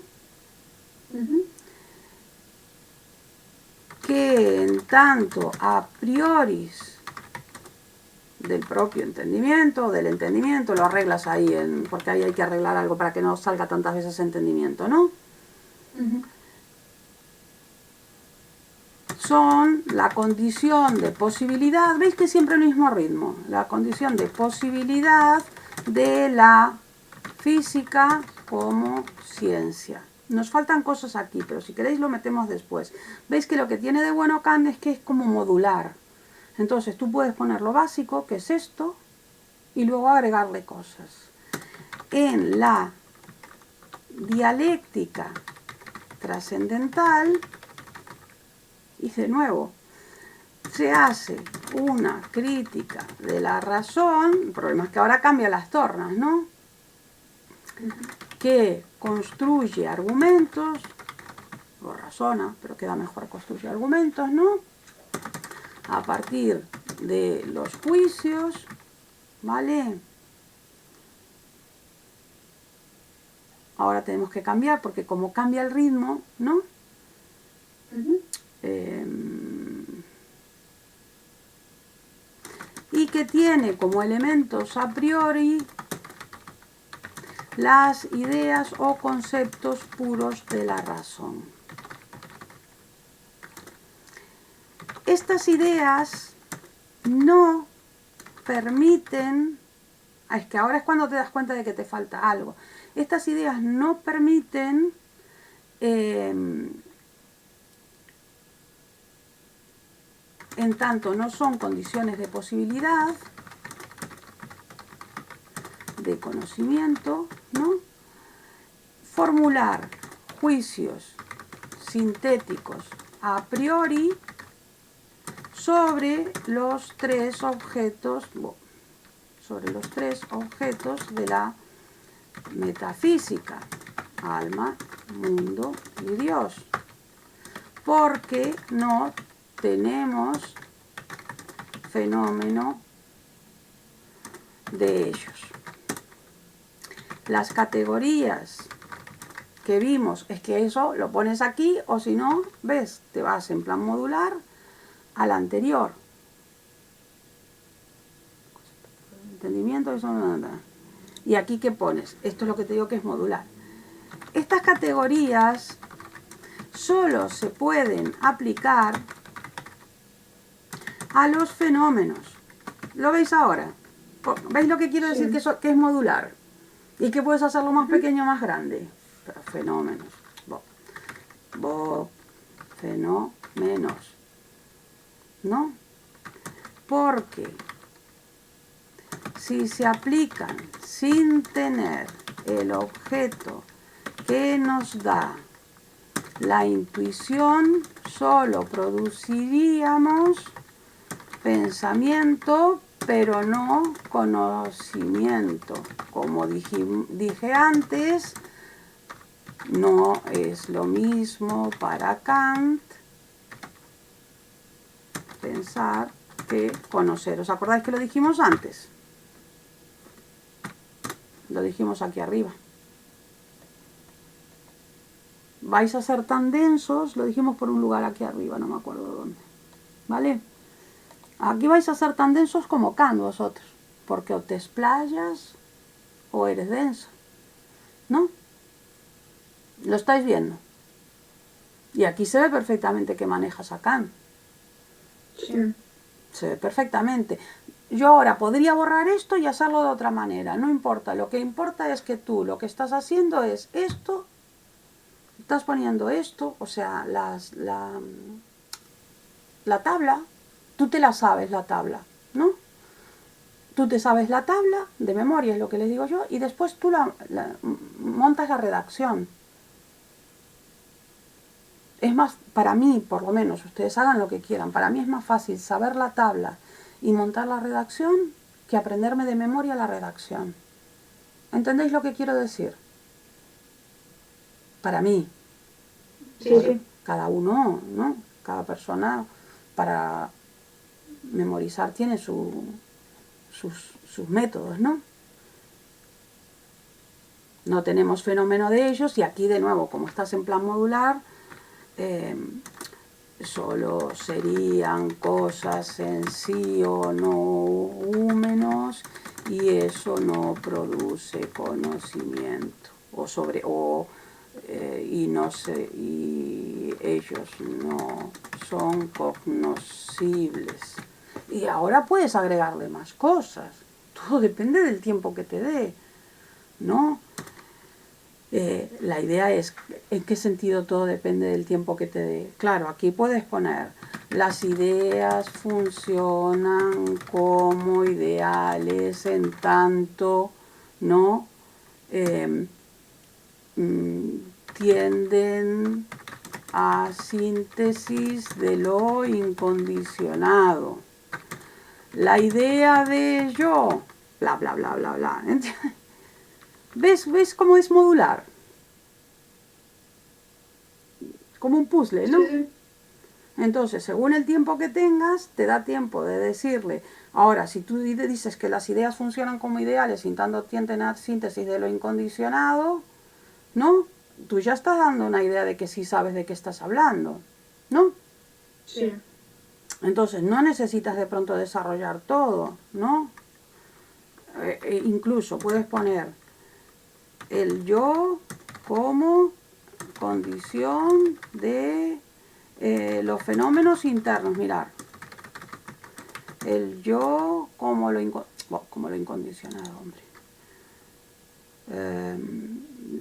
Que en tanto a priori del propio entendimiento, del entendimiento, lo arreglas ahí, porque ahí hay que arreglar algo para que no salga tantas veces entendimiento, ¿no? Son la condición de posibilidad, ¿veis que siempre el mismo ritmo? La condición de posibilidad de la física como ciencia. Nos faltan cosas aquí, pero si queréis lo metemos después. ¿Veis que lo que tiene de bueno Kant es que es como modular? Entonces tú puedes poner lo básico, que es esto, y luego agregarle cosas. En la dialéctica trascendental, y de nuevo, se hace una crítica de la razón, el problema es que ahora cambia las tornas, ¿no? Que construye argumentos, o razona, pero queda mejor construye argumentos, ¿no? A partir de los juicios, ¿vale? Ahora tenemos que cambiar, porque como cambia el ritmo, ¿no? Y que tiene como elementos a priori las ideas o conceptos puros de la razón. Estas ideas no permiten, es que ahora es cuando te das cuenta de que te falta algo, estas ideas no permiten en tanto no son condiciones de posibilidad, de conocimiento, ¿no? Formular juicios sintéticos a priori sobre los tres objetos de la metafísica: alma, mundo y Dios, porque no tenemos fenómeno de ellos. Las categorías que vimos, es que eso lo pones aquí, o si no, ves, te vas en plan modular al anterior. Entendimiento, eso no. Y aquí, ¿qué pones? Esto es lo que te digo que es modular. Estas categorías solo se pueden aplicar a los fenómenos. ¿Lo veis ahora? ¿Veis lo que quiero decir? Que es modular. Y que puedes hacerlo más pequeño o más grande. Pero fenómenos. Fenómenos. ¿No? Porque si se aplican sin tener el objeto que nos da la intuición, solo produciríamos pensamiento, pero no conocimiento. Como dije antes, no es lo mismo para Kant pensar que conocer. ¿Os acordáis que lo dijimos antes? Lo dijimos aquí arriba. Vais a ser tan densos, lo dijimos por un lugar aquí arriba, no me acuerdo dónde. ¿Vale? Aquí vais a ser tan densos como Kant vosotros, porque o te explayas o eres denso, ¿no? ¿Lo estáis viendo? Y aquí se ve perfectamente que manejas a Kant. Sí. Se ve perfectamente. Yo ahora podría borrar esto y hacerlo de otra manera, no importa. Lo que importa es que tú lo que estás haciendo es esto, estás poniendo esto, o sea, la tabla, tú te la sabes la tabla, ¿no? Tú te sabes la tabla de memoria, es lo que les digo yo, y después tú montas la redacción. Es más, para mí, por lo menos, ustedes hagan lo que quieran, para mí es más fácil saber la tabla y montar la redacción que aprenderme de memoria la redacción. ¿Entendéis lo que quiero decir? Para mí. Sí. Cada uno, ¿no? Cada persona para memorizar tiene sus métodos, ¿no? No tenemos fenómeno de ellos y aquí de nuevo, como estás en plan modular, solo serían cosas en sí o no húmenos y eso no produce conocimiento y ellos no son cognoscibles. Y ahora puedes agregarle más cosas. Todo depende del tiempo que te dé, ¿no? La idea es en qué sentido todo depende del tiempo que te dé. Claro, aquí puedes poner las ideas funcionan como ideales en tanto, ¿no? Tienden a síntesis de lo incondicionado. La idea de yo, bla, bla, bla, bla, bla. ¿Ves cómo es modular? Como un puzzle, ¿no? Sí. Entonces, según el tiempo que tengas, te da tiempo de decirle. Ahora, si tú dices que las ideas funcionan como ideales, sin tanto tienden a síntesis de lo incondicionado, ¿no? Tú ya estás dando una idea de que sí sabes de qué estás hablando, ¿no? Sí. Entonces, no necesitas de pronto desarrollar todo, ¿no? Incluso puedes poner el yo como condición de los fenómenos internos. Mirar, el yo como lo incondicionado, hombre.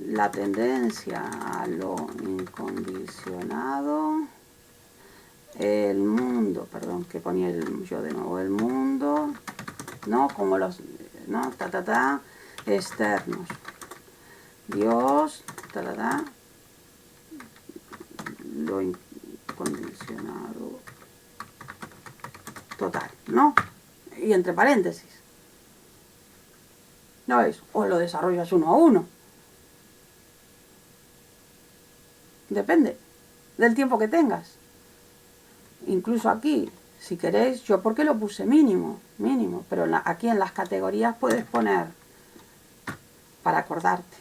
La tendencia a lo incondicionado, el mundo, perdón, que ponía el yo de nuevo, el mundo, ¿no? Como los, ¿no? externos. Dios, talada, lo incondicionado total, ¿no? Y entre paréntesis. ¿No veis? O lo desarrollas uno a uno. Depende del tiempo que tengas. Incluso aquí, si queréis, yo porque lo puse mínimo, pero aquí en las categorías puedes poner, para acordarte,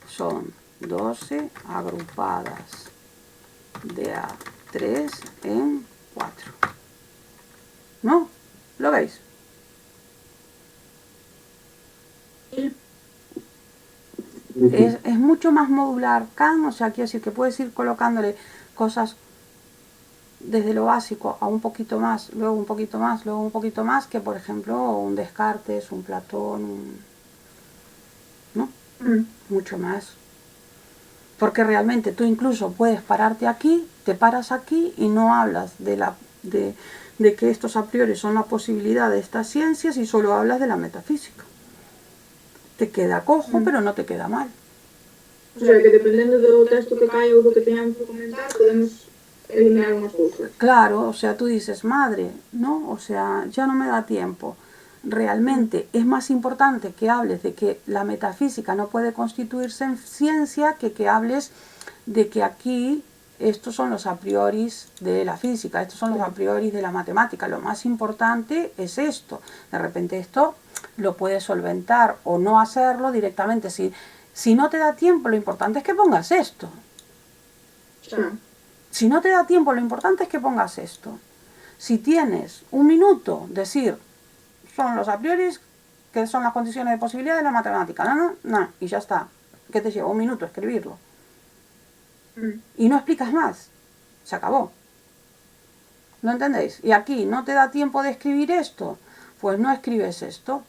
son 12 agrupadas de A3 en 4. ¿No? ¿Lo veis? Es mucho más modular Khan, o sea, quiero decir que puedes ir colocándole cosas desde lo básico a un poquito más, luego un poquito más, luego un poquito más, que por ejemplo un Descartes, un Platón, ¿no? Mucho más. Porque realmente tú incluso puedes pararte aquí, te paras aquí y no hablas de que estos a priori son la posibilidad de estas ciencias y solo hablas de la metafísica. Te queda cojo, pero no te queda mal. O sea, que dependiendo do texto que caia ou do que teñamos que comentar, podemos eliminar unhas cousas. Claro, o sea, tú dices, madre, ¿no? O sea, ya no me da tiempo. Realmente es más importante que hables de que la metafísica no puede constituirse en ciencia que hables de que aquí estos son los a priori de la física, estos son los a priori de la matemática. Lo más importante es esto. De repente esto lo puedes solventar o no hacerlo directamente. Si no te da tiempo, lo importante es que pongas esto. Si no te da tiempo, lo importante es que pongas esto. Si tienes un minuto, decir, son los a priori, que son las condiciones de posibilidad de la matemática, no, y ya está. ¿Qué te lleva? Un minuto escribirlo. Y no explicas más. Se acabó. ¿Lo entendéis? Y aquí no te da tiempo de escribir esto, pues no escribes esto.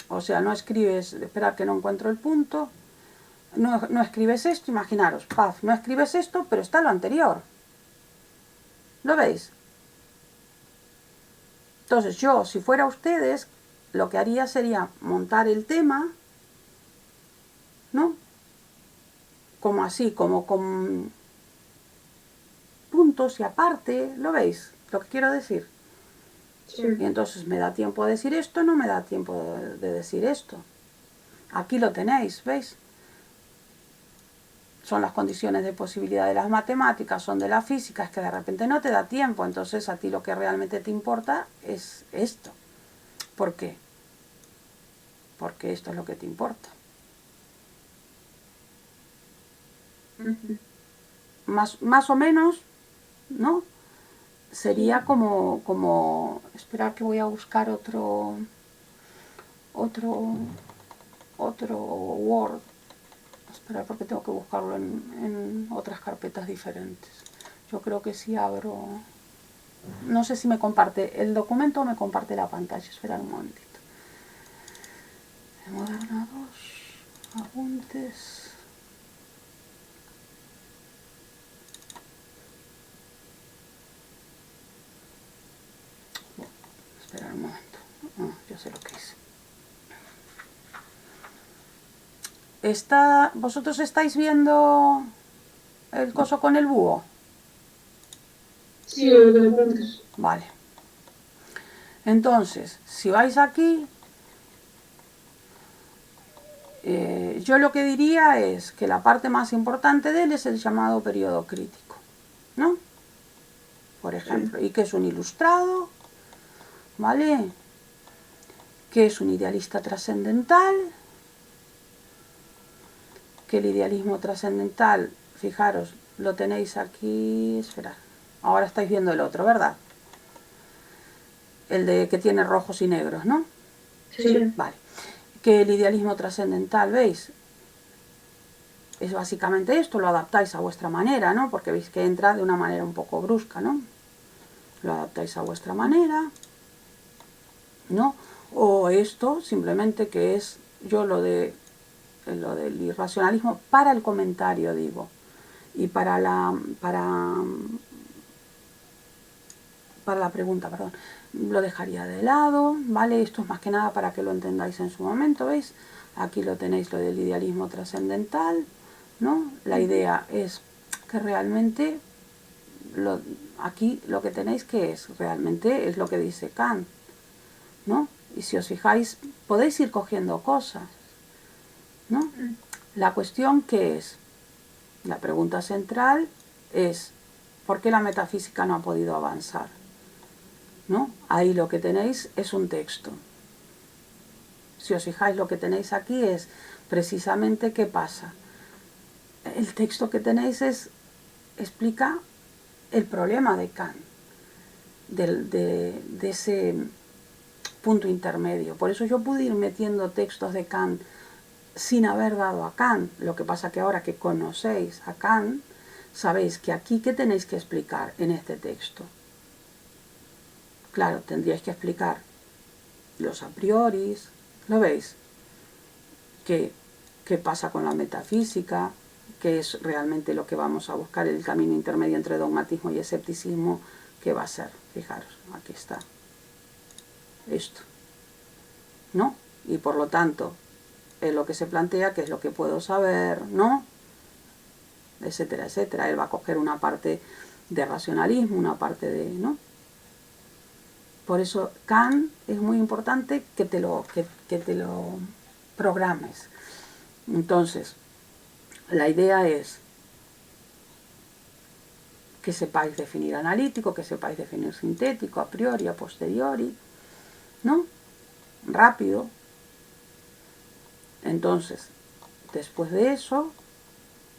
O sea, no escribes, esperad que no encuentro el punto, no escribes esto, imaginaros, paz, no escribes esto, pero está lo anterior. ¿Lo veis? Entonces yo, si fuera ustedes, lo que haría sería montar el tema, ¿no? Como así, como con puntos y aparte, ¿lo veis? Lo que quiero decir. Sí. Y entonces me da tiempo de decir esto, no me da tiempo de decir esto. Aquí lo tenéis, ¿veis? Son las condiciones de posibilidad de las matemáticas, son de la física, es que de repente no te da tiempo, entonces a ti lo que realmente te importa es esto. ¿Por qué? Porque esto es lo que te importa. Más o menos, ¿no? Sería como esperar que voy a buscar otro Word. Esperar porque tengo que buscarlo en otras carpetas diferentes. Yo creo que si abro, no sé si me comparte el documento o me comparte la pantalla. Esperar un momentito. Moderna 2, apuntes. Esperar un momento. Ya sé lo que hice. ¿Vosotros estáis viendo el coso con el búho? Sí, lo que me preguntas. Vale. Entonces, si vais aquí, yo lo que diría es que la parte más importante de él es el llamado periodo crítico, ¿no? Por ejemplo, y que es un ilustrado, ¿vale? Que es un idealista trascendental, que el idealismo trascendental, fijaros, lo tenéis aquí, esperad, ahora estáis viendo el otro, ¿verdad? El de que tiene rojos y negros, ¿no? Sí. Vale. Que el idealismo trascendental, ¿veis? Es básicamente esto, lo adaptáis a vuestra manera, ¿no? Porque veis que entra de una manera un poco brusca, ¿no? Lo adaptáis a vuestra manera, ¿no? O esto, simplemente que es yo lo del irracionalismo para el comentario, digo, y para para la pregunta, perdón, lo dejaría de lado, ¿vale? Esto es más que nada para que lo entendáis en su momento, ¿veis? Aquí lo tenéis, lo del idealismo trascendental, ¿no? La idea es que realmente, aquí lo que tenéis que es, realmente es lo que dice Kant, ¿no? Y si os fijáis, podéis ir cogiendo cosas, ¿no? La cuestión que es, la pregunta central es, ¿por qué la metafísica no ha podido avanzar? ¿No? Ahí lo que tenéis es un texto. Si os fijáis, lo que tenéis aquí es precisamente qué pasa. El texto que tenéis explica el problema de Kant, de ese punto intermedio. Por eso yo pude ir metiendo textos de Kant sin haber dado a Kant. Lo que pasa que ahora que conocéis a Kant, sabéis que aquí, ¿qué tenéis que explicar en este texto? Claro, tendríais que explicar los a prioris, ¿lo veis? ¿Qué pasa con la metafísica? ¿Qué es realmente lo que vamos a buscar, el camino intermedio entre dogmatismo y escepticismo? ¿Qué va a ser? Fijaros, aquí está. Esto, ¿no? Y por lo tanto, es lo que se plantea, qué es lo que puedo saber, ¿no? Etcétera, etcétera. Él va a coger una parte de racionalismo, una parte de, ¿no? Por eso Kant es muy importante que te lo programes. Entonces, la idea es que sepáis definir analítico, que sepáis definir sintético, a priori, a posteriori, ¿no? Rápido. Entonces, después de eso,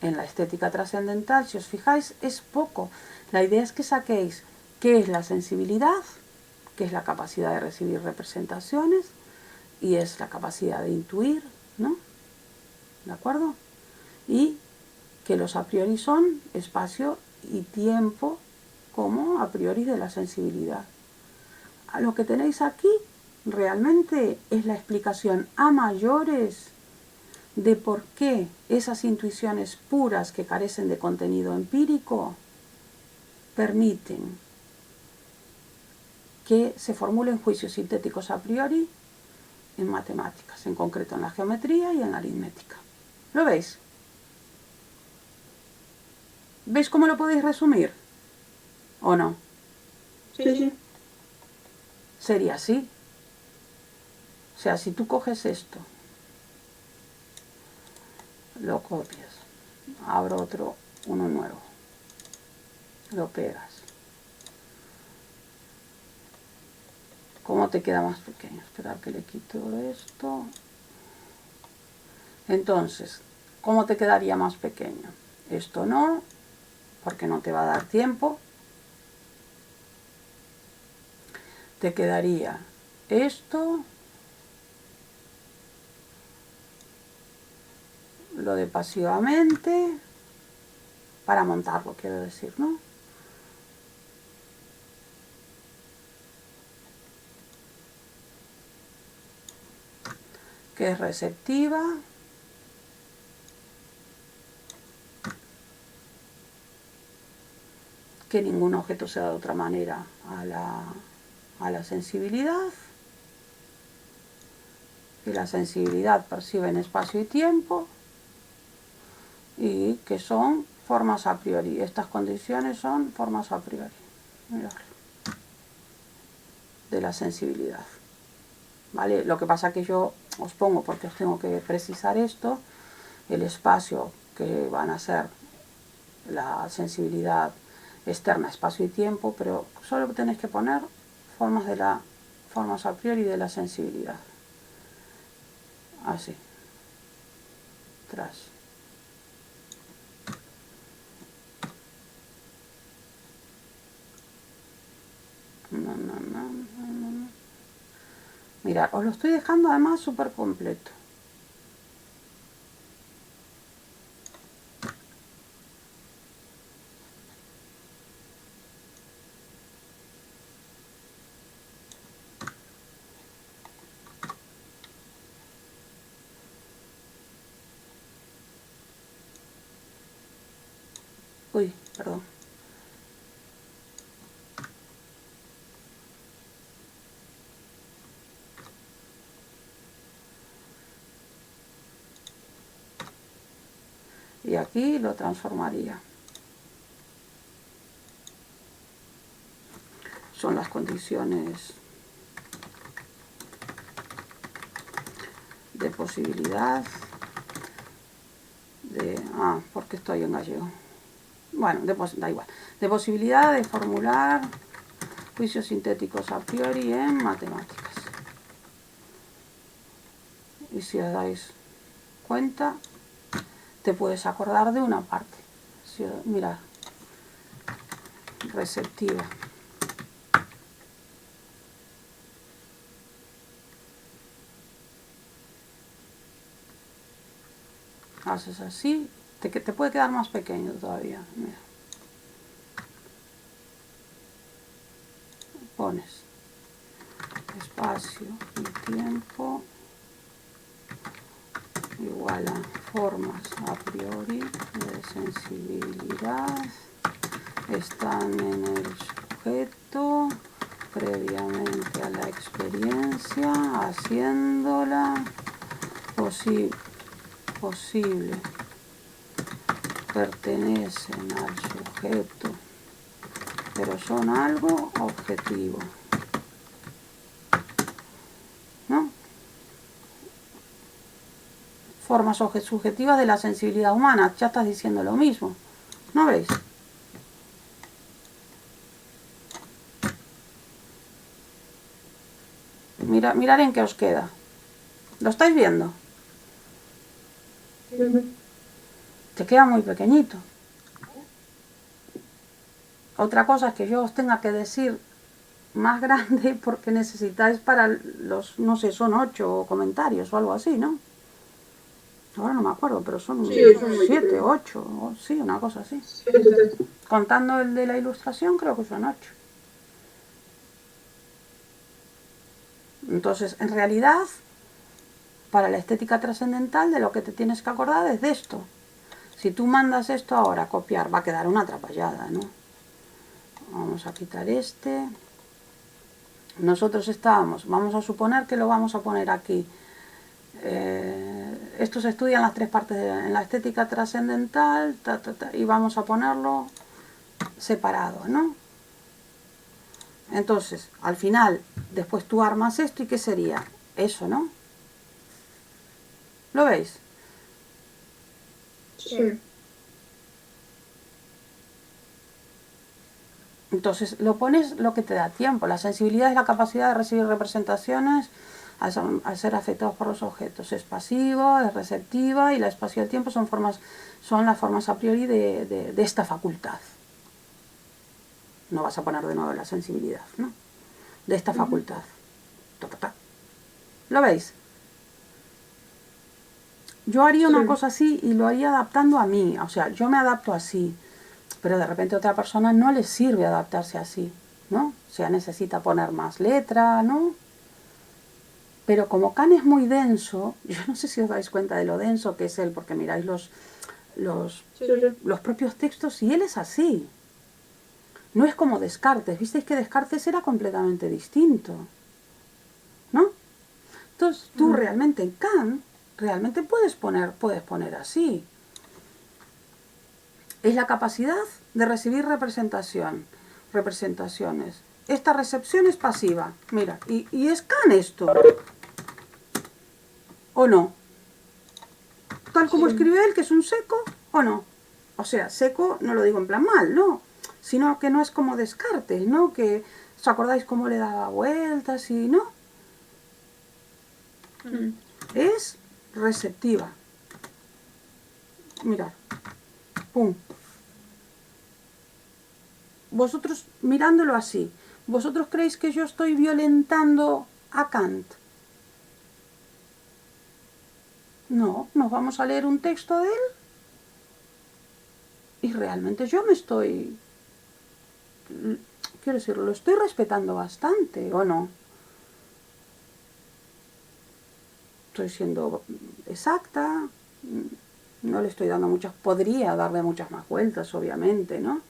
en la estética trascendental, si os fijáis, es poco. La idea es que saquéis qué es la sensibilidad, que es la capacidad de recibir representaciones, y es la capacidad de intuir, ¿no? ¿De acuerdo? Y que los a priori son espacio y tiempo como a priori de la sensibilidad. A lo que tenéis aquí realmente es la explicación a mayores de por qué esas intuiciones puras que carecen de contenido empírico permiten que se formulen juicios sintéticos a priori en matemáticas, en concreto en la geometría y en la aritmética. ¿Lo veis? ¿Veis cómo lo podéis resumir? ¿O no? Sí, sí. Sería así. O sea, si tú coges esto, lo copias, abro uno nuevo, lo pegas. ¿Cómo te queda más pequeño? Esperar que le quito esto. Entonces, ¿cómo te quedaría más pequeño? Esto no, porque no te va a dar tiempo. Te quedaría esto, lo de pasivamente, para montarlo, quiero decir, ¿no? Que es receptiva. Que ningún objeto sea de otra manera a la sensibilidad. Que la sensibilidad percibe en espacio y tiempo. Y que son formas a priori. Estas condiciones son formas a priori. Mirad. De la sensibilidad. ¿Vale? Lo que pasa que yo os pongo, porque os tengo que precisar esto, el espacio que van a ser la sensibilidad externa, espacio y tiempo, pero solo tenéis que poner formas a priori de la sensibilidad. Así. Tras. No. Mirad, os lo estoy dejando además súper completo. Uy, perdón. y aquí lo transformaría. Son las condiciones de posibilidad de... porque estoy en gallego. Bueno, da igual. De posibilidad de formular juicios sintéticos a priori en matemáticas. Y si os dais cuenta, te puedes acordar de una parte. Mirad, receptiva. Haces así, te puede quedar más pequeño todavía. Mira. Pones espacio y tiempo igual a formas a priori de sensibilidad están en el sujeto previamente a la experiencia, haciéndola posible, pertenecen al sujeto, pero son algo objetivo, ¿no? Formas subjetivas de la sensibilidad humana, ya estás diciendo lo mismo, ¿no veis? Mirad en qué os queda. ¿Lo estáis viendo? Te queda muy pequeñito. Otra cosa es que yo os tenga que decir más grande porque necesitáis para los, no sé, son 8 comentarios o algo así, ¿no? Ahora no me acuerdo, pero son 7, 8, sí, una cosa así. Contando el de la ilustración, creo que son 8. Entonces, en realidad, para la estética trascendental, de lo que te tienes que acordar es de esto. Si tú mandas esto ahora a copiar, va a quedar una atrapallada, ¿no? Vamos a quitar este. Nosotros vamos a suponer que lo vamos a poner aquí. Esto se estudia en las 3 partes, en la estética trascendental, y vamos a ponerlo separado, ¿no? Entonces, al final, después tú armas esto, ¿y qué sería? Eso, ¿no? ¿Lo veis? Sí. Entonces, lo pones lo que te da tiempo. La sensibilidad es la capacidad de recibir representaciones al ser afectados por los objetos. Es pasivo, es receptiva, y la espacio y el tiempo son las formas a priori de esta facultad. No vas a poner de nuevo la sensibilidad, ¿no? De esta facultad. ¿Lo veis? Yo haría una cosa así y lo haría adaptando a mí. O sea, yo me adapto así. Pero de repente a otra persona no le sirve adaptarse así, ¿no? O sea, necesita poner más letra, ¿no? Pero como Kant es muy denso, yo no sé si os dais cuenta de lo denso que es él, porque miráis los propios textos y él es así. No es como Descartes. Visteis que Descartes era completamente distinto, ¿no? Entonces tú realmente en Kant, realmente puedes poner así. Es la capacidad de recibir representaciones. Esta recepción es pasiva, mira, y es Kant esto, ¿o no? Tal como escribe él, que es un seco, ¿o no? O sea, seco no lo digo en plan mal, ¿no? Sino que no es como Descartes, ¿no? Que, ¿os acordáis cómo le daba vueltas y no? Es receptiva. Mirad. Pum. Vosotros, mirándolo así, ¿vosotros creéis que yo estoy violentando a Kant? No, nos vamos a leer un texto de él y realmente yo me estoy, quiero decir, lo estoy respetando bastante, ¿o no? Estoy siendo exacta, no le estoy dando podría darle muchas más vueltas, obviamente, ¿no?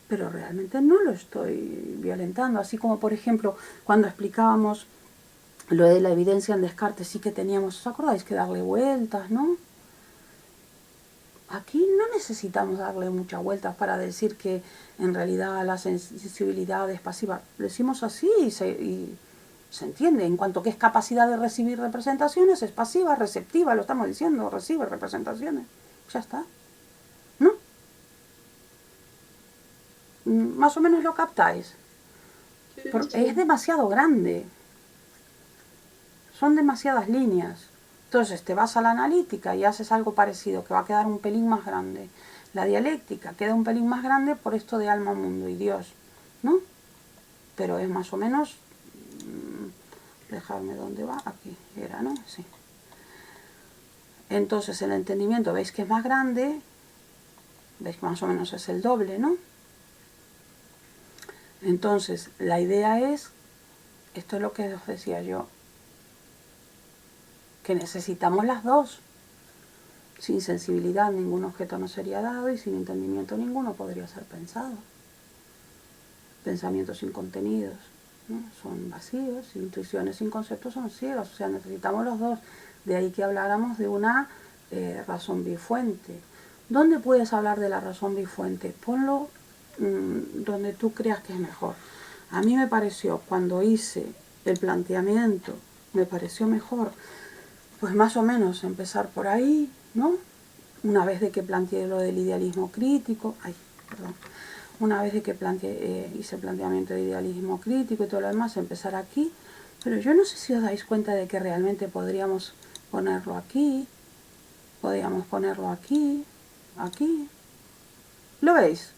Pero realmente no lo estoy violentando, así como por ejemplo cuando explicábamos lo de la evidencia en Descartes, sí que teníamos, ¿os acordáis? Que darle vueltas, ¿no? aquí no necesitamos darle muchas vueltas para decir que en realidad la sensibilidad es pasiva. Decimos así y se entiende. En cuanto que es capacidad de recibir representaciones, es pasiva, receptiva, lo estamos diciendo, recibe representaciones. Ya está. ¿No? Más o menos lo captáis. Porque es demasiado grande. Son demasiadas líneas. Entonces te vas a la analítica y haces algo parecido, que va a quedar un pelín más grande. La dialéctica queda un pelín más grande por esto de alma, mundo y Dios, ¿no? Pero es más o menos... dejarme dónde va, aquí era, ¿no? Sí. Entonces el entendimiento, veis que es más grande, veis que más o menos es el doble, ¿no? Entonces la idea es, esto es lo que os decía yo, que necesitamos las dos. Sin sensibilidad ningún objeto no sería dado y sin entendimiento ninguno podría ser pensado. Pensamientos sin contenidos, ¿no? Son vacíos, intuiciones sin conceptos son ciegos, o sea, necesitamos los dos. De ahí que habláramos de una razón bifuente. ¿Dónde puedes hablar de la razón bifuente? Ponlo donde tú creas que es mejor. A mí me pareció, cuando hice el planteamiento, me pareció mejor, pues más o menos empezar por ahí, ¿no? Una vez de que planteé lo del idealismo crítico, una vez de que hice el planteamiento de idealismo crítico y todo lo demás, empezar aquí, pero yo no sé si os dais cuenta de que realmente podríamos ponerlo aquí, podríamos ponerlo aquí, aquí, ¿lo veis?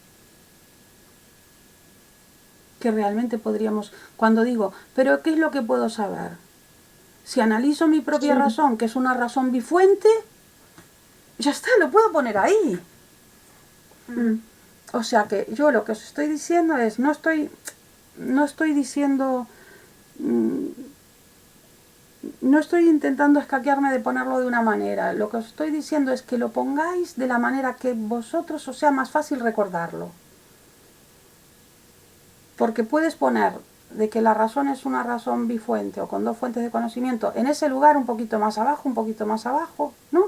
Que realmente podríamos, cuando digo, pero ¿qué es lo que puedo saber? Si analizo mi propia razón, que es una razón bifuente, ya está, lo puedo poner ahí. O sea que yo lo que os estoy diciendo es, no estoy diciendo, no estoy intentando escaquearme de ponerlo de una manera. Lo que os estoy diciendo es que lo pongáis de la manera que vosotros os sea más fácil recordarlo. Porque puedes poner de que la razón es una razón bifuente o con dos fuentes de conocimiento en ese lugar un poquito más abajo, ¿no?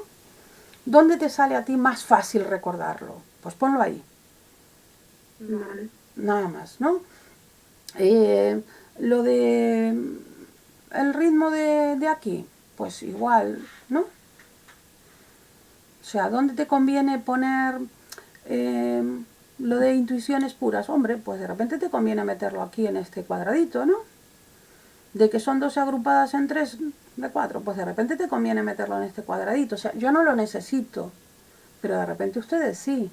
¿Dónde te sale a ti más fácil recordarlo? Pues ponlo ahí. Vale. Nada más, ¿no? Lo de el ritmo de aquí, pues igual, ¿no? O sea, ¿dónde te conviene poner lo de intuiciones puras? Hombre, pues de repente te conviene meterlo aquí en este cuadradito, ¿no? De que son 12 agrupadas en 3 de 4, pues de repente te conviene meterlo en este cuadradito. O sea, yo no lo necesito, pero de repente ustedes sí.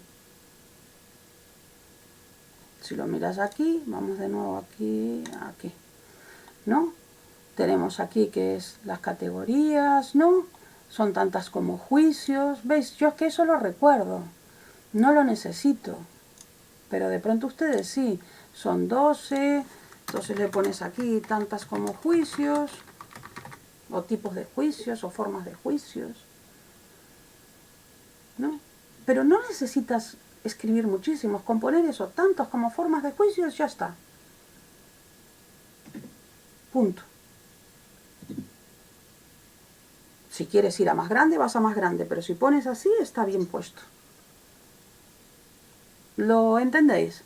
Si lo miras aquí, vamos de nuevo aquí, aquí, ¿no? Tenemos aquí que es las categorías, ¿no? Son tantas como juicios. ¿Veis? Yo es que eso lo recuerdo. No lo necesito. Pero de pronto ustedes sí. Son 12. Entonces le pones aquí tantas como juicios. O tipos de juicios o formas de juicios. ¿No? Pero no necesitas escribir muchísimos. Con poner eso, tantos como formas de juicios, ya está. Punto. Si quieres ir a más grande, vas a más grande, pero si pones así, está bien puesto. ¿Lo entendéis?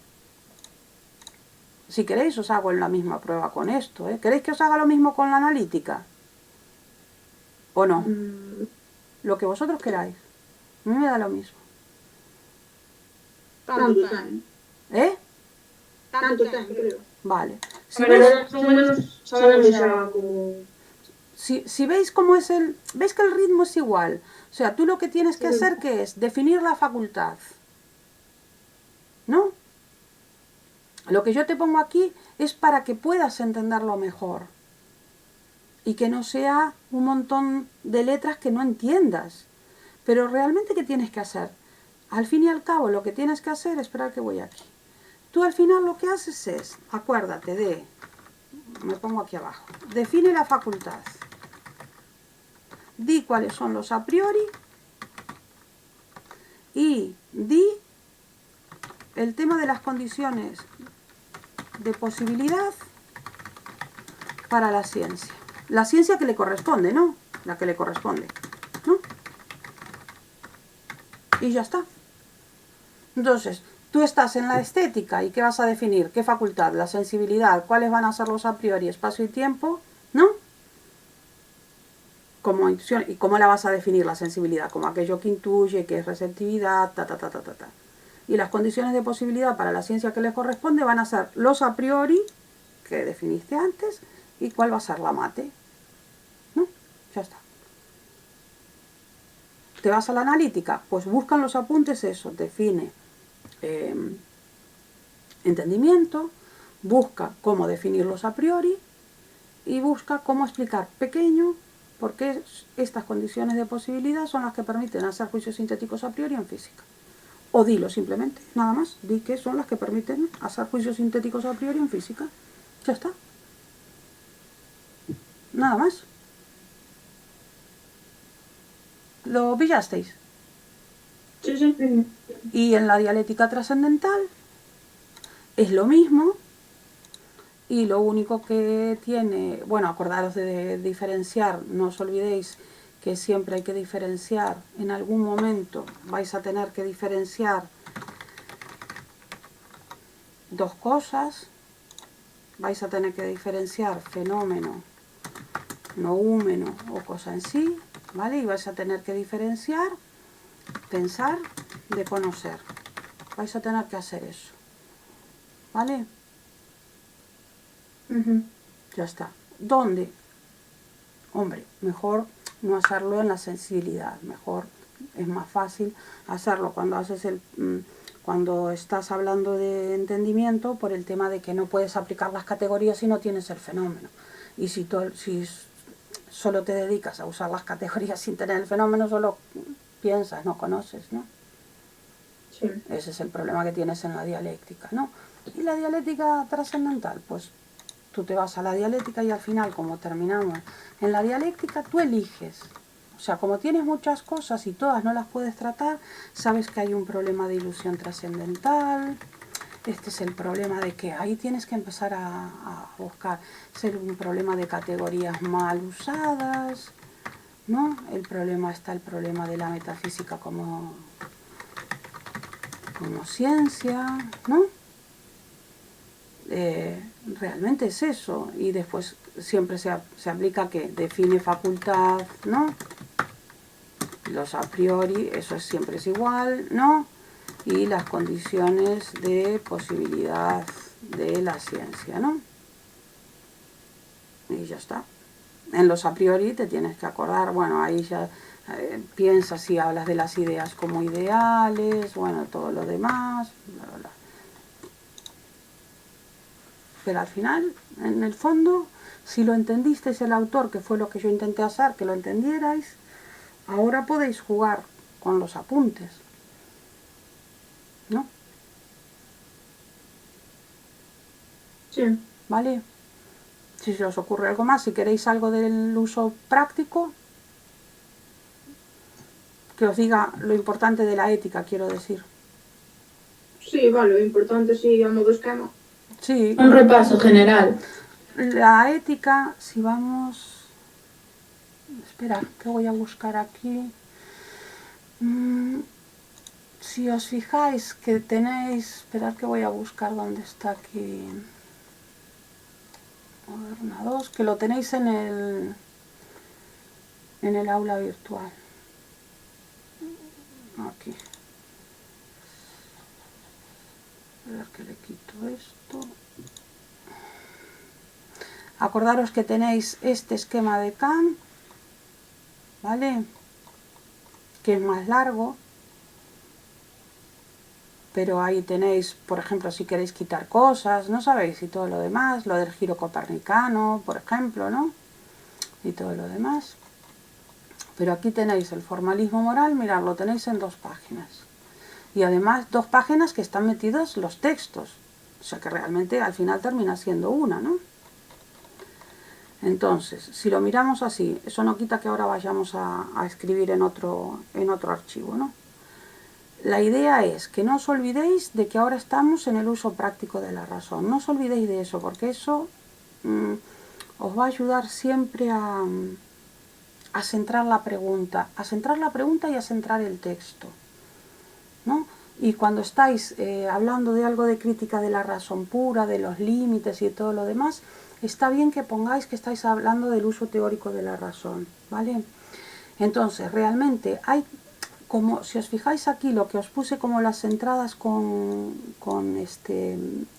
Si queréis, os hago la misma prueba con esto, ¿eh? ¿Queréis que os haga lo mismo con la analítica? ¿O no? Lo que vosotros queráis. A mí me da lo mismo. Tanto ten. ¿Eh? Tanto ten, creo. Vale. Si Pero veis, más o menos sabemos xa como... si veis cómo es el... ¿Veis que el ritmo es igual? O sea, tú lo que tienes que hacer, ¿qué es? Definir la facultad. ¿No? Lo que yo te pongo aquí es para que puedas entenderlo mejor. Y que no sea un montón de letras que no entiendas. Pero realmente, ¿qué tienes que hacer? Al fin y al cabo, lo que tienes que hacer, esperad que voy aquí. Tú al final lo que haces es, acuérdate de, me pongo aquí abajo, define la facultad. Di cuáles son los a priori y di el tema de las condiciones de posibilidad para la ciencia. La ciencia que le corresponde, ¿no? La que le corresponde, ¿no? Y ya está. Entonces, tú estás en la estética y ¿qué vas a definir? ¿Qué facultad? La sensibilidad. ¿Cuáles van a ser los a priori? Espacio y tiempo, ¿no? Como intuición. ¿Y cómo la vas a definir la sensibilidad? Como aquello que intuye, que es receptividad, ta. Y las condiciones de posibilidad para la ciencia que le corresponde van a ser los a priori, que definiste antes, y cuál va a ser la mate. ¿No? Ya está. ¿Te vas a la analítica? Pues buscan los apuntes eso, define entendimiento, busca cómo definirlos a priori y busca cómo explicar pequeño por qué estas condiciones de posibilidad son las que permiten hacer juicios sintéticos a priori en física. O dilo simplemente, nada más, di que son las que permiten hacer juicios sintéticos a priori en física. Ya está. Nada más. ¿Lo pillasteis? Sí, sí. Y en la dialéctica trascendental es lo mismo, y lo único que tiene, bueno, acordaros de diferenciar, no os olvidéis que siempre hay que diferenciar, en algún momento vais a tener que diferenciar dos cosas, vais a tener que diferenciar fenómeno, noúmeno o cosa en sí, ¿vale? Y vais a tener que diferenciar pensar de conocer, vais a tener que hacer eso, ¿vale? Ya está. ¿Dónde? Hombre, mejor no hacerlo en la sensibilidad, mejor es más fácil hacerlo cuando haces cuando estás hablando de entendimiento por el tema de que no puedes aplicar las categorías si no tienes el fenómeno. Y si solo te dedicas a usar las categorías sin tener el fenómeno, solo piensas, no conoces, ¿no? Sí. Ese es el problema que tienes en la dialéctica, ¿no? Y la dialéctica trascendental, pues tú te vas a la dialéctica y al final, como terminamos en la dialéctica, tú eliges. O sea, como tienes muchas cosas y todas no las puedes tratar, sabes que hay un problema de ilusión trascendental. Este es el problema de que ahí tienes que empezar a buscar. Es un problema de categorías mal usadas, ¿no? El problema de la metafísica como ciencia, ¿no? Realmente es eso. Y después siempre se aplica que define facultad, ¿no? Los a priori, eso siempre es igual, ¿no? Y las condiciones de posibilidad de la ciencia, ¿no? Y ya está. En los a priori te tienes que acordar, bueno, ahí ya piensas si hablas de las ideas como ideales, bueno, todo lo demás, bla, bla, bla. Pero al final, en el fondo, si lo entendisteis el autor, que fue lo que yo intenté hacer, que lo entendierais, ahora podéis jugar con los apuntes, ¿no? Sí. ¿Vale? Si se os ocurre algo más, si queréis algo del uso práctico, que os diga lo importante de la ética, quiero decir. Sí, vale, lo importante sí, a modo esquema. Sí. Un repaso general. La ética, si vamos... Espera, que voy a buscar aquí. Si os fijáis que tenéis... Esperad que voy a buscar dónde está aquí. Moderna 2, que lo tenéis en el aula virtual. Aquí. A ver que le quito esto. Acordaros que tenéis este esquema de Kant, ¿vale? Que es más largo. Pero ahí tenéis, por ejemplo, si queréis quitar cosas, ¿no sabéis? Y todo lo demás, lo del giro copernicano, por ejemplo, ¿no? Y todo lo demás. Pero aquí tenéis el formalismo moral, mirad, lo tenéis en 2 páginas. Y además 2 páginas que están metidos los textos. O sea que realmente al final termina siendo una, ¿no? Entonces, si lo miramos así, eso no quita que ahora vayamos a escribir en otro archivo, ¿no? La idea es que no os olvidéis de que ahora estamos en el uso práctico de la razón. No os olvidéis de eso, porque eso os va a ayudar siempre a centrar la pregunta y a centrar el texto. Y cuando estáis hablando de algo de crítica de la razón pura, de los límites y todo lo demás, está bien que pongáis que estáis hablando del uso teórico de la razón, ¿vale? Entonces, realmente hay, como si os fijáis aquí, lo que os puse como las entradas con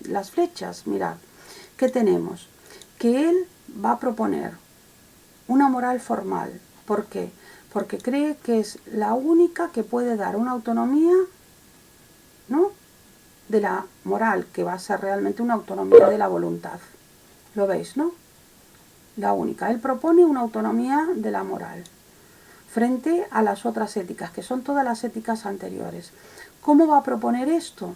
las flechas, mirad, ¿qué tenemos? Que él va a proponer una moral formal. ¿Por qué? Porque cree que es la única que puede dar una autonomía, ¿no?, de la moral, que va a ser realmente una autonomía de la voluntad. ¿Lo veis, no? La única. Él propone una autonomía de la moral frente a las otras éticas, que son todas las éticas anteriores. ¿Cómo va a proponer esto?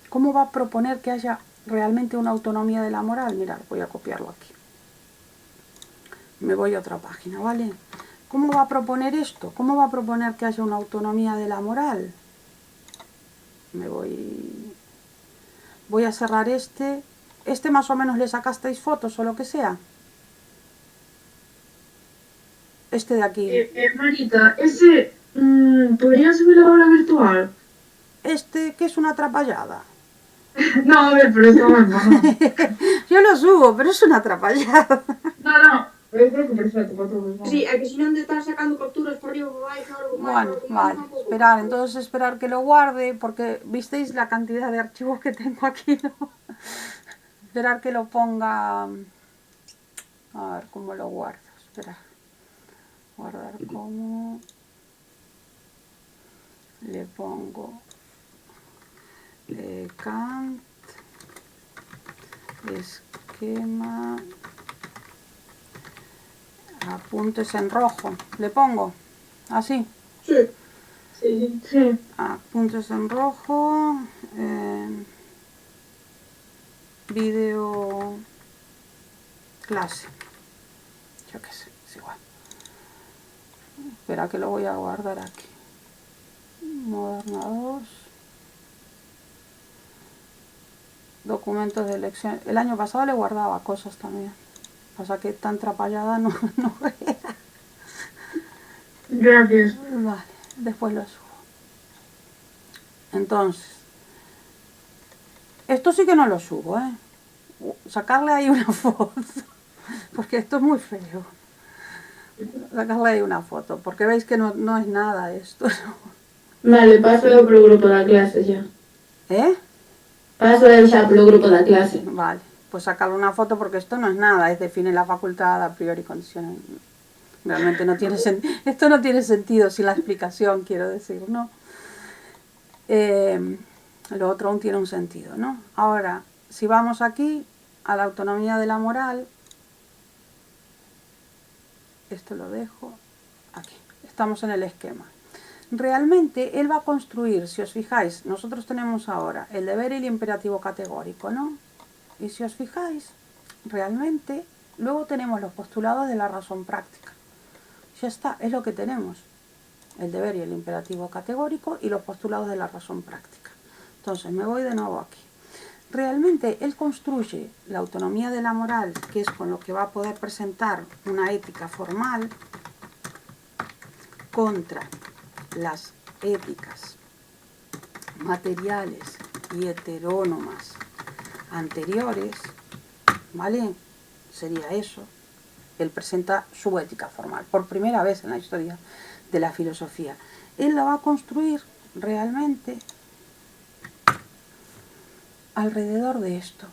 ¿Cómo va a proponer que haya realmente una autonomía de la moral? Mirad, voy a copiarlo aquí. Me voy a otra página, ¿vale? ¿Cómo va a proponer esto? ¿Cómo va a proponer que haya una autonomía de la moral? Voy a cerrar este. Este más o menos le sacasteis fotos o lo que sea. Este de aquí. Marita, ese, ¿podría subir la aula virtual? Este que es una atrapallada. No, a ver, pero está bueno. Yo lo subo, pero es una atrapallada. No, yo creo que perfecto para todos. ¿No? Sí, é que se non de estar sacando capturas por arriba, por baixo, algo máis, Bueno, algo vale, tampouco. entonces esperar que lo guarde, porque visteis la cantidad de archivos que tengo aquí, ¿no? Esperar que lo ponga. A ver cómo lo guardo. Esperar. Guardar como. Le pongo Kant, esquema, apuntes en rojo. Le pongo así. Sí. Sí. Apuntes en rojo. Video clase. Yo qué sé, es igual. Espera que lo voy a guardar aquí. Moderna 2. Documentos de elección. El año pasado le guardaba cosas también. Pasa que tan atrapallada no era. Gracias. Vale, después lo subo. Entonces, esto sí que no lo subo, ¿eh? Sacarle ahí una foto. Porque esto es muy feo. Sacarle ahí una foto. Porque veis que no es nada esto, ¿no? Vale, paso pro grupo da clase xa. ¿Eh? Paso xa pro grupo da clase. Vale, pues sacarle una foto porque esto no es nada, es define la facultad a priori condiciones. Realmente no tiene sentido. Esto no tiene sentido sin la explicación, quiero decir, ¿no? Lo otro aún tiene un sentido, ¿no? Ahora, si vamos aquí a la autonomía de la moral, esto lo dejo aquí. Estamos en el esquema. Realmente él va a construir, si os fijáis, nosotros tenemos ahora el deber y el imperativo categórico, ¿no? Y si os fijáis, realmente luego tenemos los postulados de la razón práctica. Ya está, es lo que tenemos. El deber y el imperativo categórico y los postulados de la razón práctica. Entonces me voy de nuevo aquí. Realmente él construye la autonomía de la moral, que es con lo que va a poder presentar una ética formal, contra las éticas materiales y heterónomas anteriores, ¿vale? Sería eso. Él presenta su ética formal, por primera vez en la historia de la filosofía. Él la va a construir realmente alrededor de esto,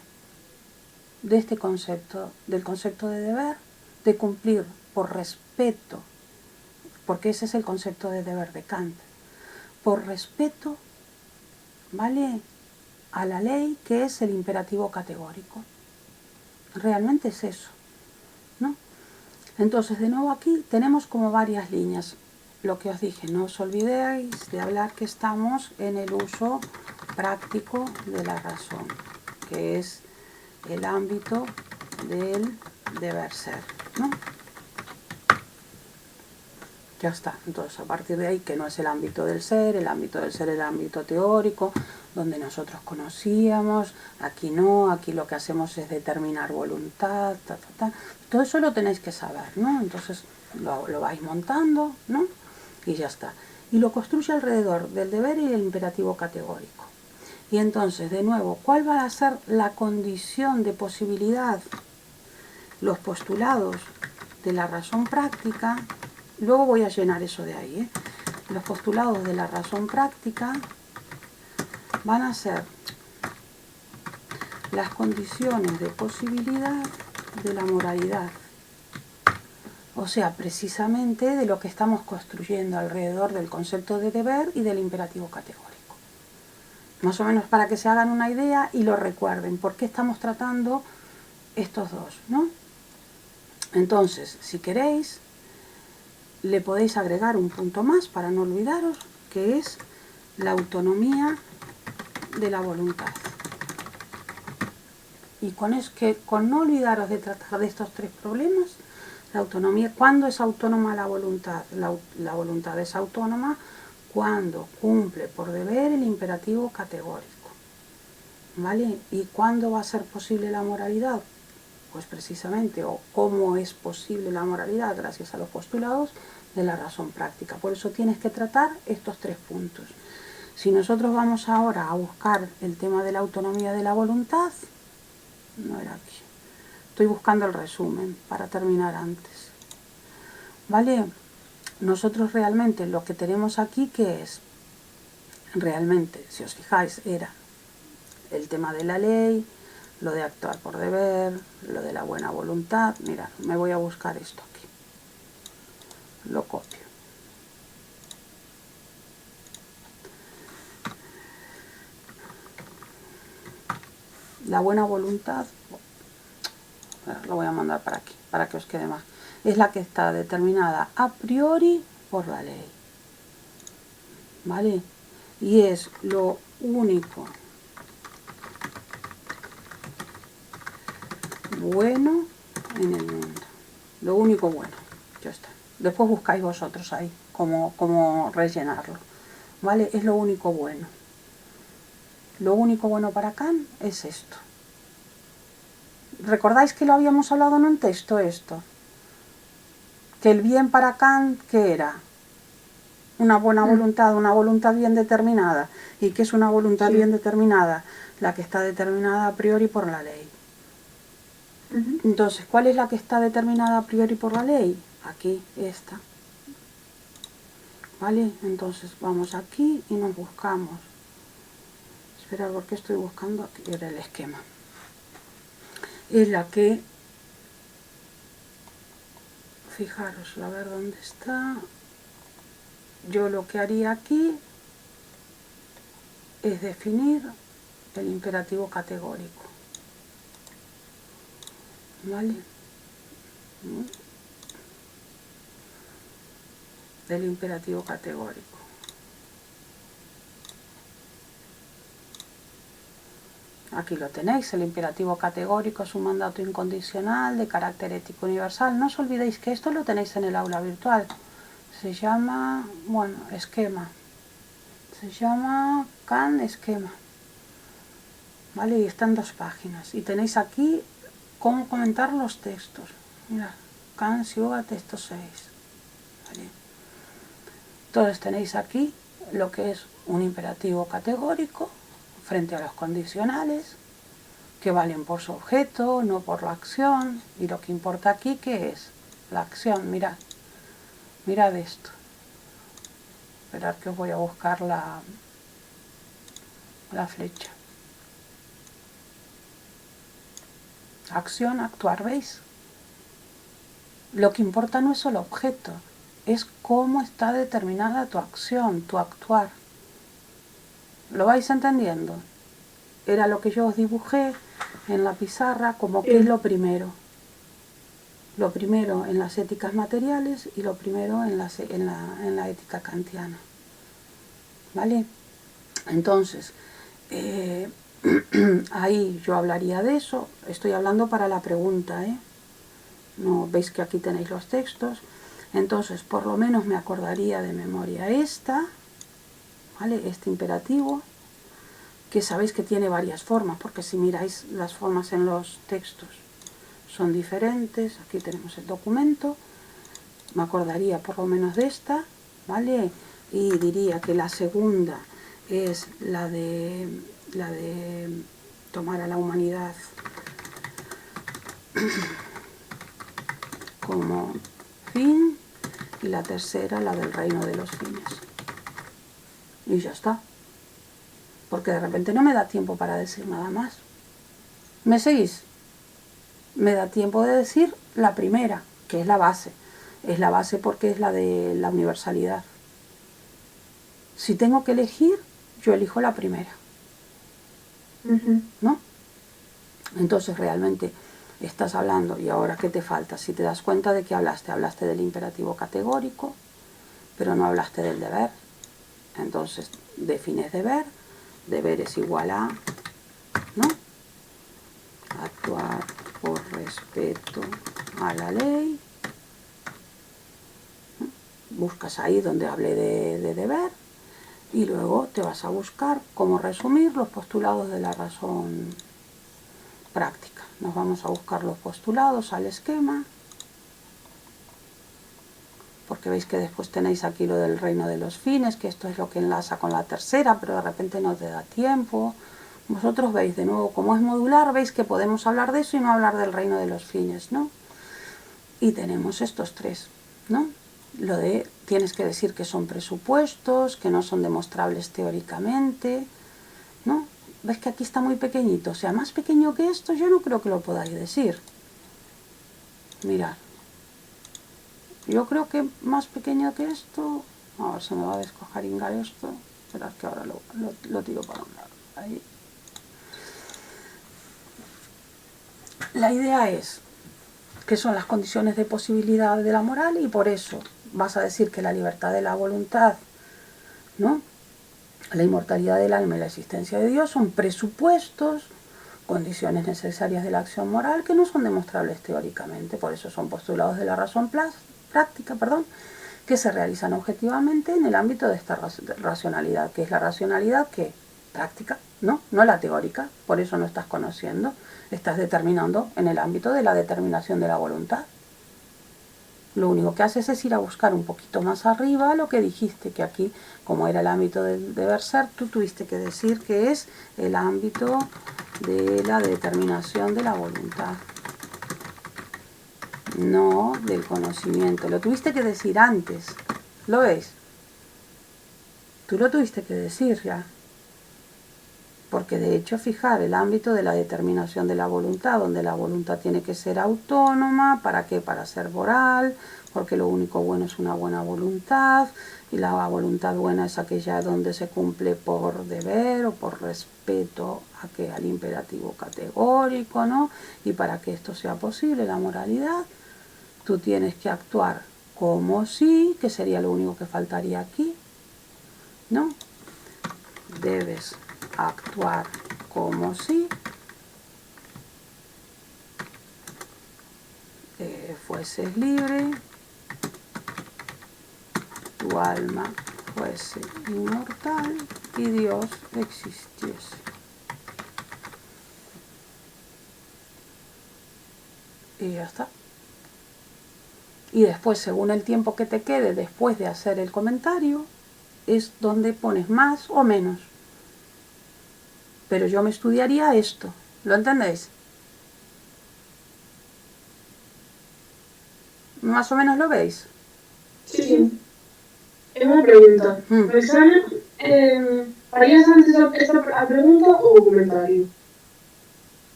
de este concepto, del concepto de deber, de cumplir por respeto, porque ese es el concepto de deber de Kant, por respeto, ¿vale?, a la ley, que es el imperativo categórico. Realmente es eso, ¿no? Entonces, de nuevo aquí tenemos como varias líneas. Lo que os dije, no os olvidéis de hablar que estamos en el uso práctico de la razón, que es el ámbito del deber ser, ¿no? Ya está. Entonces, a partir de ahí, que no es el ámbito del ser, el ámbito del ser es el ámbito teórico, donde nosotros conocíamos, aquí no, aquí lo que hacemos es determinar voluntad, todo eso lo tenéis que saber, ¿no? Entonces lo vais montando, ¿no? Y ya está. y lo construye alrededor del deber y el imperativo categórico. Y entonces, de nuevo, ¿cuál va a ser la condición de posibilidad? Los postulados de la razón práctica, luego voy a llenar eso de ahí, ¿eh? Los postulados de la razón práctica van a ser las condiciones de posibilidad de la moralidad. O sea, precisamente de lo que estamos construyendo alrededor del concepto de deber y del imperativo categórico. Más o menos para que se hagan una idea y lo recuerden, por qué estamos tratando estos dos, ¿no? Entonces, si queréis, le podéis agregar un punto más para no olvidaros, que es la autonomía de la voluntad. Y con no olvidaros de tratar de estos tres problemas, la autonomía, ¿cuándo es autónoma la voluntad? La voluntad es autónoma cuando cumple por deber el imperativo categórico, ¿vale? ¿Y cuándo va a ser posible la moralidad? Pues precisamente, o cómo es posible la moralidad, gracias a los postulados de la razón práctica. Por eso tienes que tratar estos tres puntos. Si nosotros vamos ahora a buscar el tema de la autonomía de la voluntad, no era aquí. Estoy buscando el resumen para terminar antes. ¿Vale? Nosotros realmente lo que tenemos aquí, ¿qué es? Realmente, si os fijáis, era el tema de la ley, lo de actuar por deber, lo de la buena voluntad. Mirad, me voy a buscar esto aquí. Lo copio. La buena voluntad, lo voy a mandar para aquí, para que os quede más. Es la que está determinada a priori por la ley. ¿Vale? Y es lo único bueno en el mundo. Lo único bueno. Ya está. Después buscáis vosotros ahí cómo rellenarlo. ¿Vale? Es lo único bueno. Lo único bueno para Kant es esto. ¿Recordáis que lo habíamos hablado en un texto esto? Que el bien para Kant, ¿qué era? Una buena voluntad, una voluntad bien determinada. ¿Y qué es una voluntad bien determinada? La que está determinada a priori por la ley. Entonces, ¿cuál es la que está determinada a priori por la ley? Aquí, esta. ¿Vale? Entonces vamos aquí y nos buscamos. Esperad, porque estoy buscando aquí, era el esquema. Es la que, fijaros, a ver dónde está. Yo lo que haría aquí es definir el imperativo categórico. ¿Vale? Del imperativo categórico. Aquí lo tenéis, el imperativo categórico es un mandato incondicional de carácter ético universal. No os olvidéis que esto lo tenéis en el aula virtual. Se llama, bueno, esquema. Se llama Kant esquema. ¿Vale? Y está en 2 páginas. Y tenéis aquí cómo comentar los textos. Mirad, Kant Siuga, texto 6. ¿Vale? Entonces tenéis aquí lo que es un imperativo categórico frente a los condicionales, que valen por su objeto, no por la acción. Y lo que importa aquí, ¿qué es? La acción, mirad. Mirad esto. Esperad que os voy a buscar la flecha. Acción, actuar, ¿veis? Lo que importa no es solo objeto, es cómo está determinada tu acción, tu actuar. ¿Lo vais entendiendo? Era lo que yo os dibujé en la pizarra como que es lo primero. Lo primero en las éticas materiales y lo primero en la ética kantiana. ¿Vale? Entonces, ahí yo hablaría de eso. Estoy hablando para la pregunta, ¿eh? No, veis que aquí tenéis los textos. Entonces, por lo menos me acordaría de memoria esta, ¿vale? Este imperativo, que sabéis que tiene varias formas, porque si miráis las formas en los textos son diferentes. Aquí tenemos el documento. Me acordaría por lo menos de esta, ¿vale? y diría que la segunda es la de tomar a la humanidad como fin, y la tercera la del reino de los fines. Y ya está. Porque de repente no me da tiempo para decir nada más. ¿Me seguís? Me da tiempo de decir la primera, que es la base. Es la base porque es la de la universalidad. Si tengo que elegir, yo elijo la primera. ¿No? Entonces realmente estás hablando, y ahora ¿qué te falta? Si te das cuenta de que hablaste del imperativo categórico, pero no hablaste del deber. Entonces defines deber es igual a, ¿no? Actuar por respeto a la ley. Buscas ahí donde hablé de deber, y luego te vas a buscar cómo resumir los postulados de la razón práctica. Nos vamos a buscar los postulados al esquema, porque veis que después tenéis aquí lo del reino de los fines, que esto es lo que enlaza con la tercera, pero de repente no te da tiempo. Vosotros veis de nuevo, como es modular, veis que podemos hablar de eso y no hablar del reino de los fines, ¿no? Y tenemos estos tres, ¿no? Lo de tienes que decir que son presupuestos, que no son demostrables teóricamente, ¿no? ¿Ves que aquí está muy pequeñito? O sea, más pequeño que esto yo no creo que lo podáis decir. Mirad. Yo creo que más pequeño que esto... A ver, se me va a descojaringar esto. Esperad que ahora lo tiro para un lado. Ahí. La idea es que son las condiciones de posibilidad de la moral, y por eso vas a decir que la libertad de la voluntad, ¿no?, la inmortalidad del alma y la existencia de Dios son presupuestos, condiciones necesarias de la acción moral que no son demostrables teóricamente. Por eso son postulados de la razón práctica, que se realizan objetivamente en el ámbito de esta racionalidad, que es la racionalidad que práctica, no la teórica. Por eso no estás conociendo, estás determinando en el ámbito de la determinación de la voluntad. Lo único que haces es ir a buscar un poquito más arriba lo que dijiste, que aquí, como era el ámbito del deber ser, tú tuviste que decir que es el ámbito de la determinación de la voluntad, no del conocimiento. Lo tuviste que decir antes, ¿lo ves? Tú lo tuviste que decir ya. Porque de hecho, fijar el ámbito de la determinación de la voluntad, donde la voluntad tiene que ser autónoma, ¿para qué? Para ser moral, porque lo único bueno es una buena voluntad, y la voluntad buena es aquella donde se cumple por deber o por respeto al imperativo categórico, ¿no? Y para que esto sea posible, la moralidad, tú tienes que actuar como si, que sería lo único que faltaría aquí, ¿no? Debes actuar como si fueses libre, tu alma fuese inmortal y Dios existiese. Y ya está. Y después, según el tiempo que te quede después de hacer el comentario, es donde pones más o menos. Pero yo me estudiaría esto, ¿lo entendéis? ¿Más o menos lo veis? Sí. Una pregunta. ¿Me examen harías antes esta pregunta o comentario?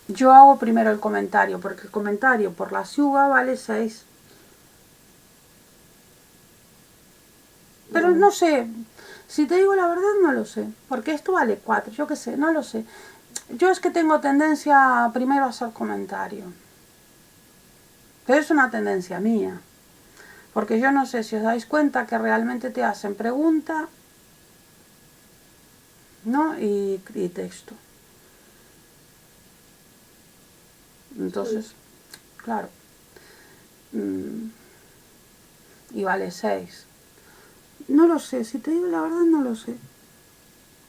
Yo hago primero el comentario, porque el comentario por la Siuga vale 6. Pero no sé, si te digo la verdad no lo sé, porque esto vale 4, yo qué sé, no lo sé. Yo es que tengo tendencia primero a hacer comentario, pero es una tendencia mía, porque yo no sé si os dais cuenta que realmente te hacen pregunta, ¿no? y texto. Entonces, claro, y vale 6. No lo sé, si te digo la verdad no lo sé.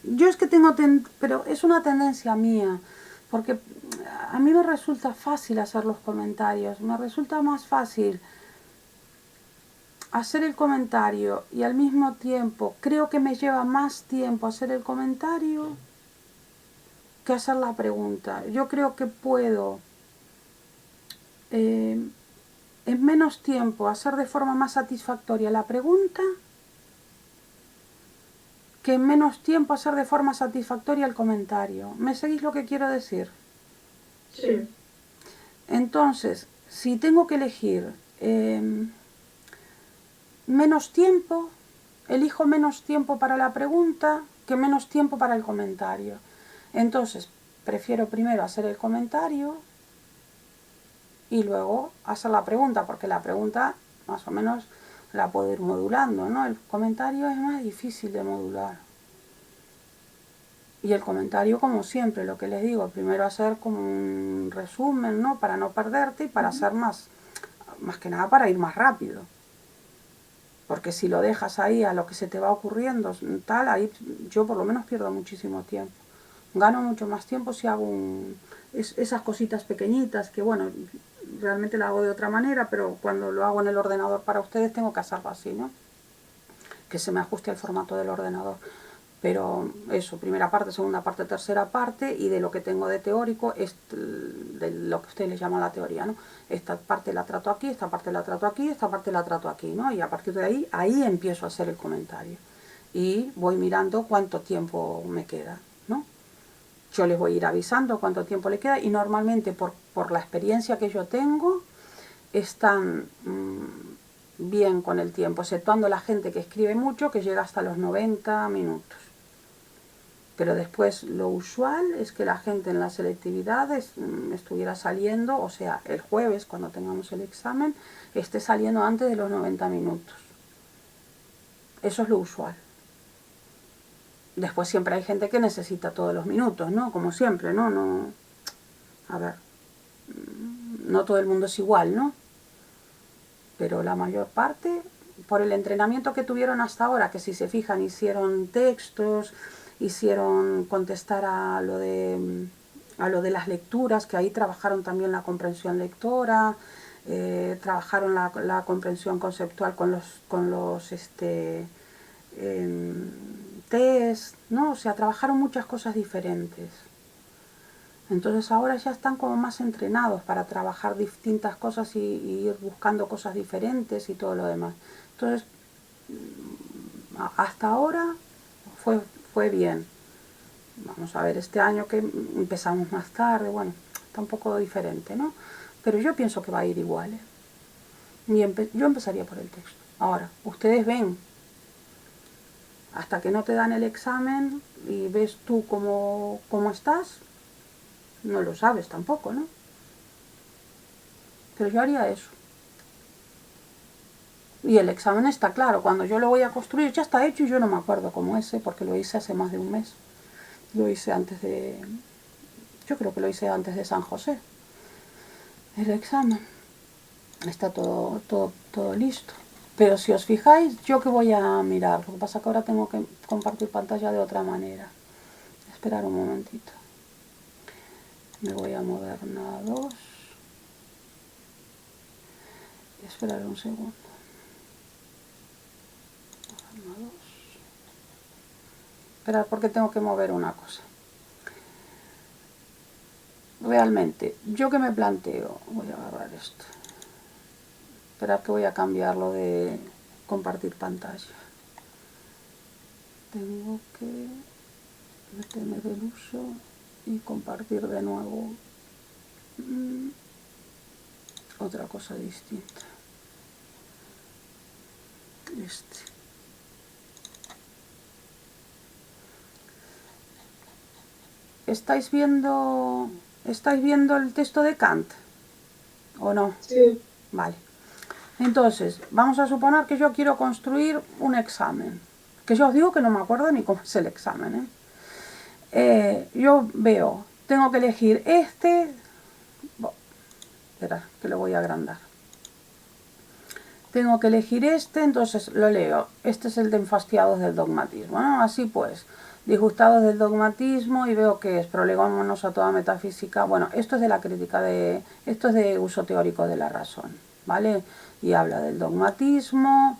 Yo es que tengo, pero es una tendencia mía, porque a mí me resulta fácil hacer los comentarios, me resulta más fácil hacer el comentario y al mismo tiempo creo que me lleva más tiempo hacer el comentario que hacer la pregunta. Yo creo que puedo en menos tiempo hacer de forma más satisfactoria la pregunta que en menos tiempo hacer de forma satisfactoria el comentario. ¿Me seguís lo que quiero decir? Sí. Entonces, si tengo que elegir menos tiempo, elijo menos tiempo para la pregunta que menos tiempo para el comentario. Entonces, prefiero primero hacer el comentario y luego hacer la pregunta, porque la pregunta más o menos la puedo ir modulando, ¿no? El comentario es más difícil de modular. Y el comentario, como siempre, lo que les digo, primero hacer como un resumen, ¿no? Para no perderte y para hacer más que nada para ir más rápido. Porque si lo dejas ahí a lo que se te va ocurriendo, tal, ahí yo por lo menos pierdo muchísimo tiempo. Gano mucho más tiempo si hago esas cositas pequeñitas, que bueno, realmente lo hago de otra manera, pero cuando lo hago en el ordenador para ustedes tengo que hacerlo así, ¿no? Que se me ajuste al formato del ordenador. Pero eso, primera parte, segunda parte, tercera parte, y de lo que tengo de teórico, es de lo que ustedes le llaman la teoría, ¿no? Esta parte la trato aquí, esta parte la trato aquí, esta parte la trato aquí, ¿no? Y a partir de ahí empiezo a hacer el comentario. Y voy mirando cuánto tiempo me queda, ¿no? Yo les voy a ir avisando cuánto tiempo le queda, y normalmente por la experiencia que yo tengo, están bien con el tiempo, exceptuando la gente que escribe mucho, que llega hasta los 90 minutos. Pero después lo usual es que la gente en la selectividad estuviera saliendo, o sea, el jueves cuando tengamos el examen, esté saliendo antes de los 90 minutos. Eso es lo usual. Después siempre hay gente que necesita todos los minutos, ¿no? Como siempre, ¿no? A ver, no todo el mundo es igual, ¿no? Pero la mayor parte, por el entrenamiento que tuvieron hasta ahora, que si se fijan hicieron textos, hicieron contestar a lo de las lecturas, que ahí trabajaron también la comprensión lectora, trabajaron la comprensión conceptual con los test, ¿no? O sea, trabajaron muchas cosas diferentes. Entonces ahora ya están como más entrenados para trabajar distintas cosas y ir buscando cosas diferentes y todo lo demás. Entonces, hasta ahora fue bien. Vamos a ver, este año que empezamos más tarde, bueno, está un poco diferente, ¿no? Pero yo pienso que va a ir igual, ¿eh? Yo empezaría por el texto. Ahora, ustedes ven, hasta que no te dan el examen y ves tú cómo estás, no lo sabes tampoco, ¿no? Pero yo haría eso. Y el examen está claro, cuando yo lo voy a construir ya está hecho y yo no me acuerdo cómo es, porque lo hice hace más de un mes. Lo hice yo creo que lo hice antes de San José. El examen. Está todo listo. Pero si os fijáis, yo que voy a mirar, lo que pasa es que ahora tengo que compartir pantalla de otra manera. Esperar un momentito. Me voy a Moderna 2. Y esperar un segundo. Moderna 2. Esperar porque tengo que mover una cosa. Realmente, yo que me planteo, voy a agarrar esto. Esperar que voy a cambiarlo de compartir pantalla. Tengo que detener el uso y compartir de nuevo otra cosa distinta. ¿Estáis viendo el texto de Kant? ¿O no? Sí. Vale. Entonces, vamos a suponer que yo quiero construir un examen. Que yo os digo que no me acuerdo ni cómo es el examen, yo veo, tengo que elegir espera, que lo voy a agrandar. Tengo que elegir entonces lo leo. Este es el de enfastiados del dogmatismo, ¿no? Así pues, disgustados del dogmatismo, y veo que es prolegámonos a toda metafísica. Bueno, esto es de la crítica esto es de uso teórico de la razón. ¿vale? Y habla del dogmatismo,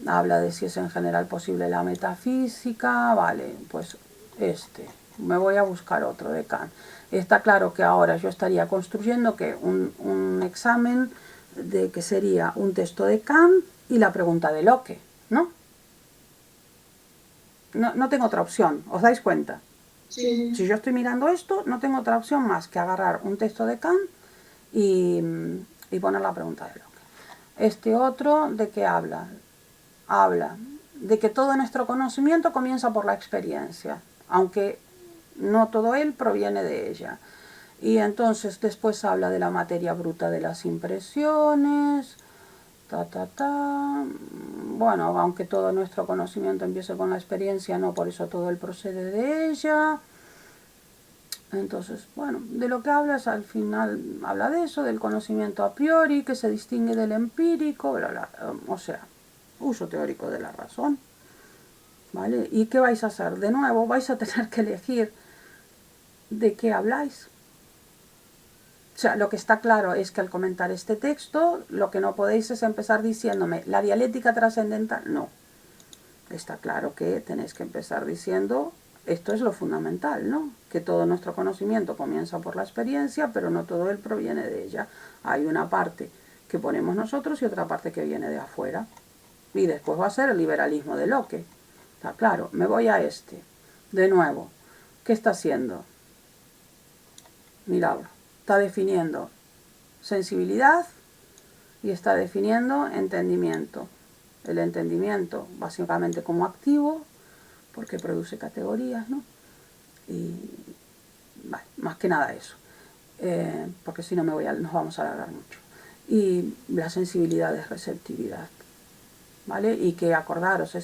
habla de si es en general posible la metafísica, vale, pues me voy a buscar otro de Kant. Está claro que ahora yo estaría construyendo que un examen de que sería un texto de Kant y la pregunta de Locke, ¿no? No tengo otra opción, ¿os dais cuenta? Sí. Si yo estoy mirando esto, no tengo otra opción más que agarrar un texto de Kant y poner la pregunta de Locke. Este otro, ¿de qué habla? Habla de que todo nuestro conocimiento comienza por la experiencia, aunque no todo él proviene de ella. Y entonces después habla de la materia bruta de las impresiones, Bueno, aunque todo nuestro conocimiento empiece con la experiencia, no por eso todo él procede de ella. Entonces, bueno, de lo que habla es al final, habla de eso, del conocimiento a priori, que se distingue del empírico, bla, bla, o sea, uso teórico de la razón. ¿Vale? ¿Y qué vais a hacer? De nuevo, vais a tener que elegir de qué habláis. O sea, lo que está claro es que al comentar este texto, lo que no podéis es empezar diciéndome, la dialéctica trascendental, no. Está claro que tenéis que empezar diciendo, esto es lo fundamental, ¿no? Que todo nuestro conocimiento comienza por la experiencia, pero no todo él proviene de ella. Hay una parte que ponemos nosotros y otra parte que viene de afuera. Y después va a ser el liberalismo de Locke. Está claro, me voy a este. De nuevo, ¿qué está haciendo? Miradlo. Está definiendo sensibilidad y está definiendo entendimiento. El entendimiento básicamente como activo, porque produce categorías, ¿no? Y vale, más que nada eso. Porque si no nos vamos a alargar mucho. Y la sensibilidad es receptividad. ¿Vale? Y que acordaros,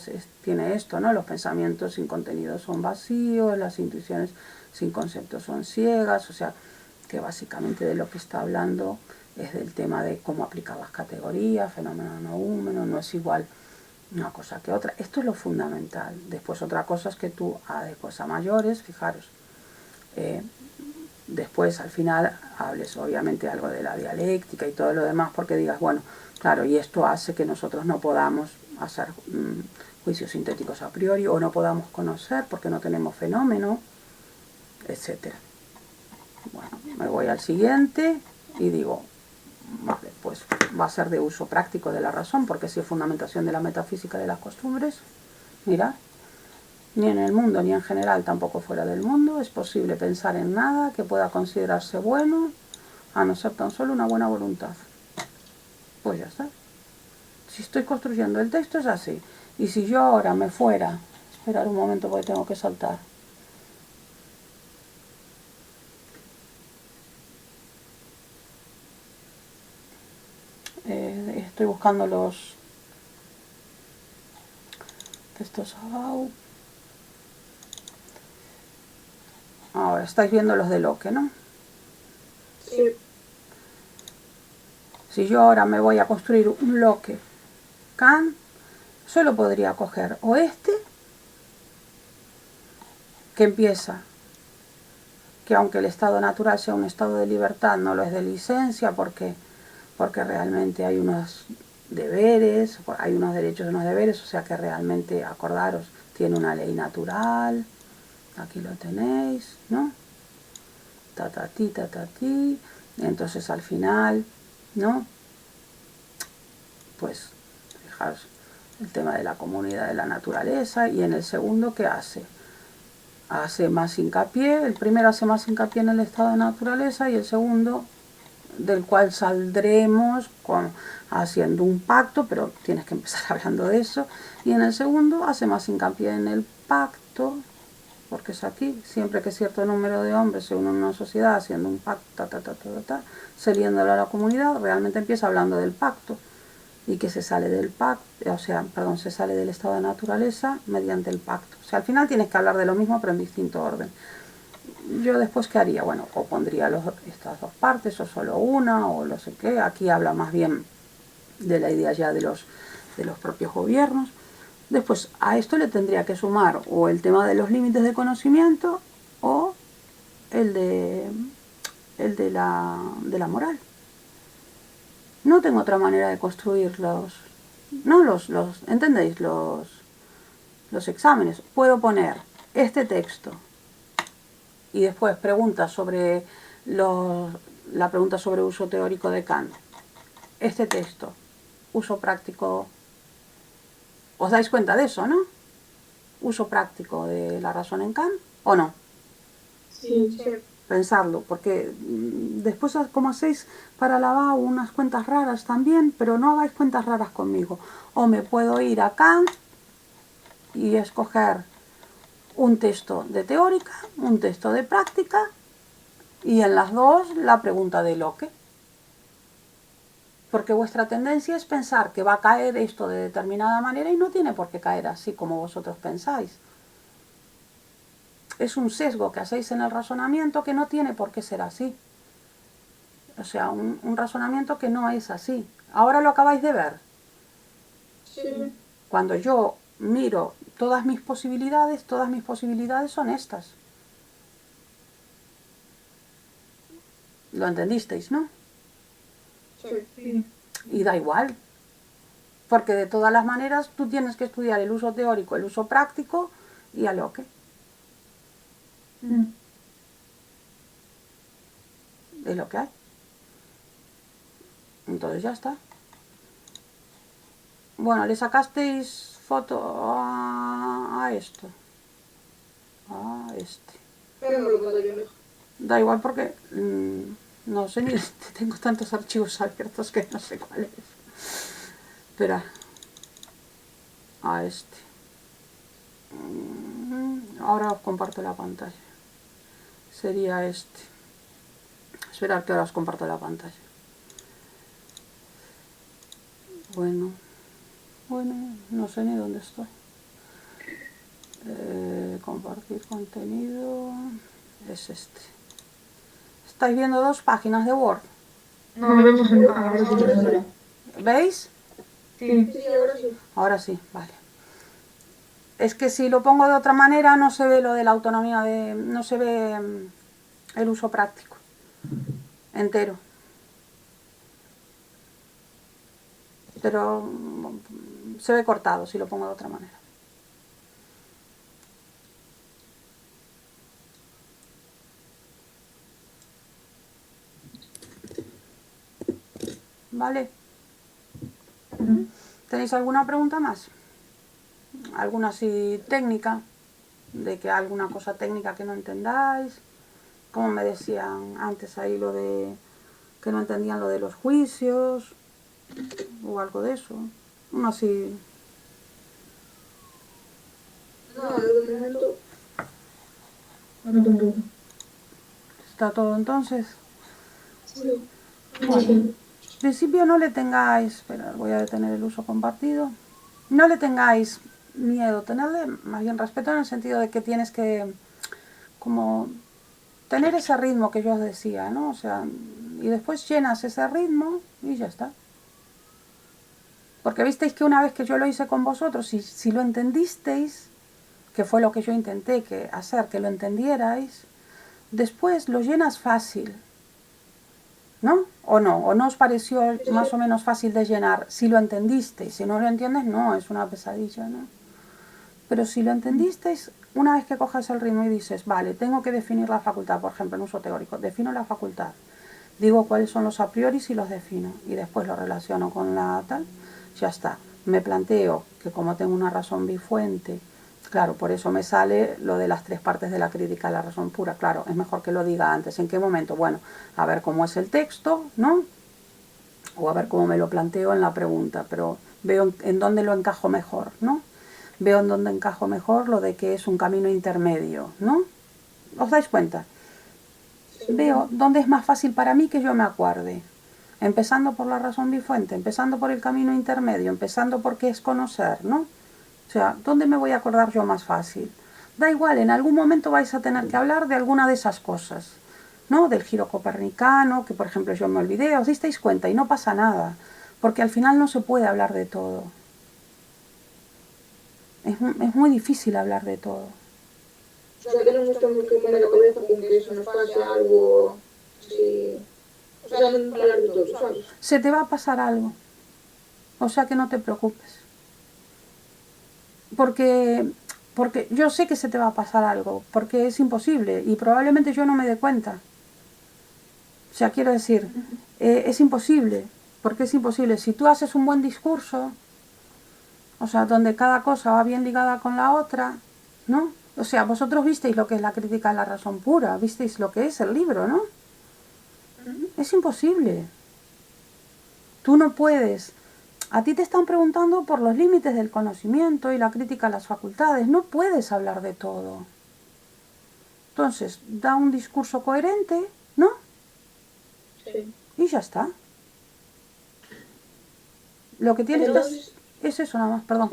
tiene esto, ¿no? Los pensamientos sin contenido son vacíos, las intuiciones sin conceptos son ciegas, o sea, que básicamente de lo que está hablando es del tema de cómo aplicar las categorías, fenómeno noúmeno, no es igual una cosa que otra. Esto es lo fundamental. Después otra cosa es que tú, después a mayores, fijaros, después al final hables obviamente algo de la dialéctica y todo lo demás, porque digas, bueno, claro, y esto hace que nosotros no podamos hacer juicios sintéticos a priori o no podamos conocer porque no tenemos fenómeno, etc. Bueno, me voy al siguiente y digo, vale, pues va a ser de uso práctico de la razón, porque si es fundamentación de la metafísica de las costumbres, mirad, ni en el mundo ni en general, tampoco fuera del mundo, es posible pensar en nada que pueda considerarse bueno, a no ser tan solo una buena voluntad. Pues ya está. Si estoy construyendo el texto es así. Y si yo ahora me fuera, esperar un momento porque tengo que saltar. Estoy buscando los textos. Ahora estáis viendo los de Locke, ¿no? Sí. Si yo ahora me voy a construir un Locke Kant, solo podría coger o que empieza, que aunque el estado natural sea un estado de libertad, no lo es de licencia, porque realmente hay unos deberes, hay unos derechos y unos deberes, o sea que realmente, acordaros, tiene una ley natural, aquí lo tenéis, ¿no? Tatati, entonces al final, ¿no? Pues, fijaros, el tema de la comunidad de la naturaleza, y en el segundo, ¿qué hace? Hace más hincapié, el primero hace más hincapié en el estado de naturaleza y el segundo, del cual saldremos haciendo un pacto, pero tienes que empezar hablando de eso, y en el segundo hace más hincapié en el pacto, porque es aquí, siempre que cierto número de hombres se unen a una sociedad haciendo un pacto, saliéndolo a la comunidad, realmente empieza hablando del pacto, y que se sale del pacto, se sale del estado de naturaleza mediante el pacto. O sea, al final tienes que hablar de lo mismo, pero en distinto orden. Yo después, ¿qué haría? Bueno, o pondría estas dos partes, o solo una, o no sé qué. Aquí habla más bien de la idea ya de los propios gobiernos. Después, a esto le tendría que sumar o el tema de los límites de conocimiento o el de la moral. No tengo otra manera de construir ¿entendéis? Los exámenes. Puedo poner este texto y después preguntas sobre la pregunta sobre uso teórico de Kant. Este texto, uso práctico. ¿Os dais cuenta de eso, no? Uso práctico de la razón en Kant, ¿o no? Sí. Pensarlo, porque después como hacéis para la BAU unas cuentas raras también, pero no hagáis cuentas raras conmigo. O me puedo ir a Kant y escoger un texto de teórica, un texto de práctica y en las dos la pregunta de Locke. Porque vuestra tendencia es pensar que va a caer esto de determinada manera y no tiene por qué caer así como vosotros pensáis. Es un sesgo que hacéis en el razonamiento que no tiene por qué ser así. O sea, un razonamiento que no es así. Ahora lo acabáis de ver. Sí. Cuando yo miro todas mis posibilidades son estas. Lo entendisteis, ¿no? Sí. Y da igual. Porque de todas las maneras tú tienes que estudiar el uso teórico, el uso práctico y a Locke. Es lo que hay. Entonces ya está. Bueno, le sacasteis foto a esto. A este. Pero me lo puedo yo mejor. Da igual porque no sé ni tengo tantos archivos abiertos que no sé cuál es. Espera. A este. Ahora os comparto la pantalla. Sería este. Esperar que ahora os comparto la pantalla. Bueno, no sé ni dónde estoy. Compartir contenido. Es este. ¿Estáis viendo dos páginas de Word? No, vemos ahora sí. ¿Veis? Sí. Sí, ahora sí. Ahora sí, vale. Es que si lo pongo de otra manera no se ve lo de la autonomía no se ve el uso práctico entero. Pero se ve cortado si lo pongo de otra manera. ¿Vale? ¿Tenéis alguna pregunta más? ¿Alguna así técnica? ¿De que alguna cosa técnica que no entendáis? Como me decían antes ahí lo de que no entendían lo de los juicios o algo de eso. Uno así. No, de momento. No tampoco. ¿Está todo entonces? Sí. Bueno, en principio no le tengáis, espera, voy a detener el uso compartido, no le tengáis miedo, tenerle más bien respeto en el sentido de que tienes que como tener ese ritmo que yo os decía, ¿no? O sea, y después llenas ese ritmo y ya está. Porque visteis que una vez que yo lo hice con vosotros, si lo entendisteis, que fue lo que yo intenté hacer, que lo entendierais, después lo llenas fácil. ¿No? ¿O no? ¿O no os pareció más o menos fácil de llenar? Si lo entendisteis, si no lo entiendes, no, es una pesadilla, ¿no? Pero si lo entendisteis, una vez que cojas el ritmo y dices, vale, tengo que definir la facultad, por ejemplo, en uso teórico, defino la facultad, digo cuáles son los a priori y los defino, y después lo relaciono con la tal, ya está. Me planteo que como tengo una razón bifuente, claro, por eso me sale lo de las tres partes de la crítica de la razón pura. Claro, es mejor que lo diga antes. ¿En qué momento? Bueno, a ver cómo es el texto, ¿no? O a ver cómo me lo planteo en la pregunta, pero veo en dónde lo encajo mejor, ¿no? Veo en dónde encajo mejor lo de que es un camino intermedio, ¿no? ¿Os dais cuenta? Veo dónde es más fácil para mí que yo me acuerde. Empezando por la razón bifuente, empezando por el camino intermedio, empezando por qué es conocer, ¿no? O sea, ¿dónde me voy a acordar yo más fácil? Da igual, en algún momento vais a tener que hablar de alguna de esas cosas, ¿no? Del giro copernicano, que por ejemplo yo me olvidé, os disteis cuenta y no pasa nada, porque al final no se puede hablar de todo. Es muy difícil hablar de todo. O sea, que no nos tenemos que poner la cabeza con que eso nos pase algo así. O sea, non falar de todo, sabes? Se te va a pasar algo. O sea que no te preocupes. Porque yo sé que se te va a pasar algo, porque es imposible y probablemente yo no me dé cuenta. O sea, quiero decir, es imposible, porque es imposible. Si tú haces un buen discurso, o sea, donde cada cosa va bien ligada con la otra, ¿no? O sea, vosotros visteis lo que es la crítica a la razón pura, visteis lo que es el libro, ¿no? Es imposible. Tú no puedes. A ti te están preguntando por los límites del conocimiento y la crítica a las facultades. No puedes hablar de todo. Entonces, da un discurso coherente, ¿no? Sí. Y ya está. Lo que tienes Entonces, que... Es eso nada más, perdón.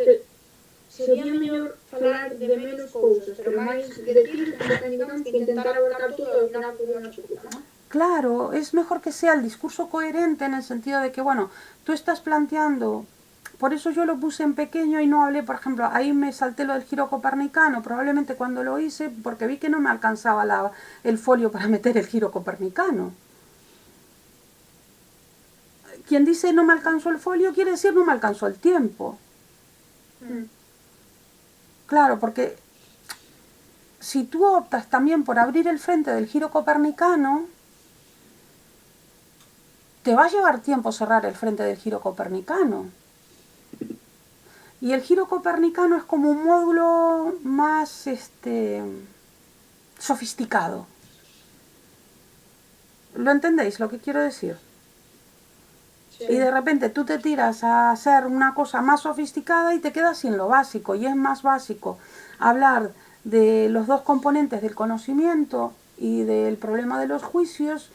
sería mellor falar de menos cousas, pero máis decir como técnicamente que intentar abarcar todo e ao final todo unha chocura, non? Claro, es mejor que sea el discurso coherente en el sentido de que, bueno, tú estás planteando, por eso yo lo puse en pequeño y no hablé, por ejemplo, ahí me salté lo del giro copernicano, probablemente cuando lo hice, porque vi que no me alcanzaba el folio para meter el giro copernicano. Quien dice no me alcanzó el folio quiere decir no me alcanzó el tiempo. Claro, porque si tú optas también por abrir el frente del giro copernicano, te va a llevar tiempo cerrar el frente del giro copernicano. Y el giro copernicano es como un módulo más sofisticado. ¿Lo entendéis lo que quiero decir? Sí. Y de repente tú te tiras a hacer una cosa más sofisticada y te quedas sin lo básico. Y es más básico hablar de los dos componentes del conocimiento y del problema de los juicios.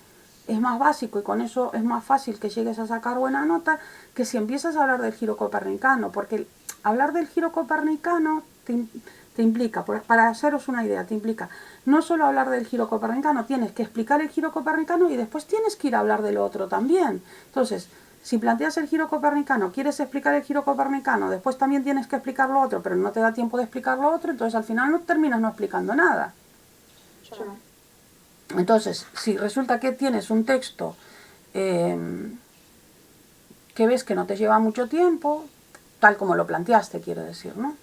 Es más básico y con eso es más fácil que llegues a sacar buena nota que si empiezas a hablar del giro copernicano, porque hablar del giro copernicano te implica, para haceros una idea, te implica no solo hablar del giro copernicano, tienes que explicar el giro copernicano y después tienes que ir a hablar del otro también. Entonces, si planteas el giro copernicano, quieres explicar el giro copernicano, después también tienes que explicar lo otro, pero no te da tiempo de explicar lo otro, entonces al final no terminas no explicando nada. Entonces, si resulta que tienes un texto que ves que no te lleva mucho tiempo, tal como lo planteaste, quiero decir, ¿no?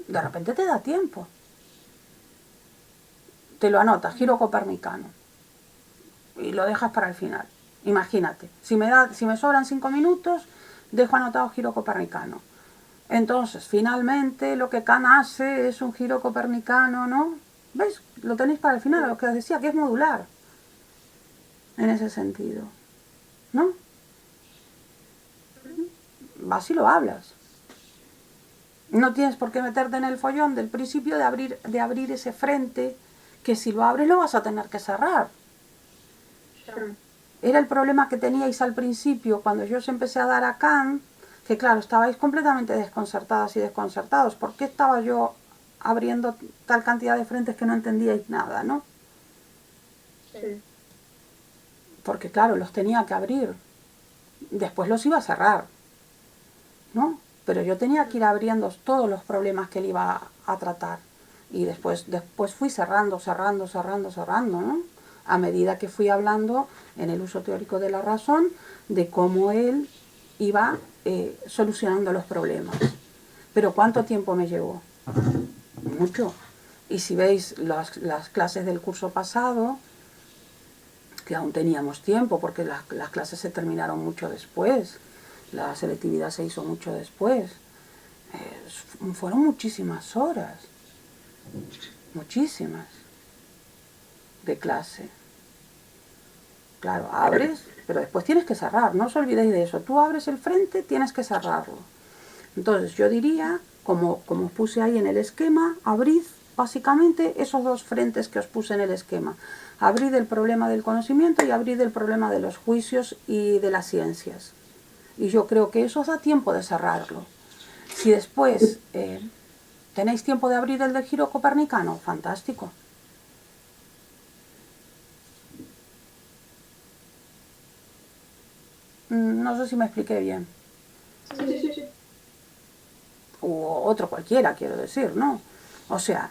De repente te da tiempo. Te lo anotas, giro copernicano, y lo dejas para el final. Imagínate, si me sobran 5 minutos, dejo anotado giro copernicano. Entonces, finalmente, lo que Kant hace es un giro copernicano, ¿no? ¿Veis? Lo tenéis para el final, lo que os decía, que es modular. En ese sentido. ¿No? Vas y lo hablas. No tienes por qué meterte en el follón del principio de abrir ese frente, que si lo abres lo vas a tener que cerrar. Era el problema que teníais al principio, cuando yo os empecé a dar a Kant, que claro, estabais completamente desconcertadas y desconcertados. ¿Por qué estaba yo abriendo tal cantidad de frentes que no entendíais nada, no? Sí. Porque claro, los tenía que abrir. Después los iba a cerrar, ¿no? Pero yo tenía que ir abriendo todos los problemas que él iba a tratar. Y después fui cerrando, ¿no? A medida que fui hablando en el uso teórico de la razón, de cómo él iba solucionando los problemas. Pero ¿cuánto tiempo me llevó? Mucho. Y si veis las clases del curso pasado, que aún teníamos tiempo, porque las clases se terminaron mucho después, la selectividad se hizo mucho después, fueron muchísimas horas, muchísimas, de clase. Claro, abres, pero después tienes que cerrar, no os olvidéis de eso. Tú abres el frente, tienes que cerrarlo. Entonces yo diría, como os puse ahí en el esquema, abrid básicamente esos dos frentes que os puse en el esquema. Abrid el problema del conocimiento y abrid el problema de los juicios y de las ciencias. Y yo creo que eso os da tiempo de cerrarlo. Si después tenéis tiempo de abrir el del giro copernicano, fantástico. No sé si me expliqué bien. Sí. O otro cualquiera, quiero decir, ¿no? O sea,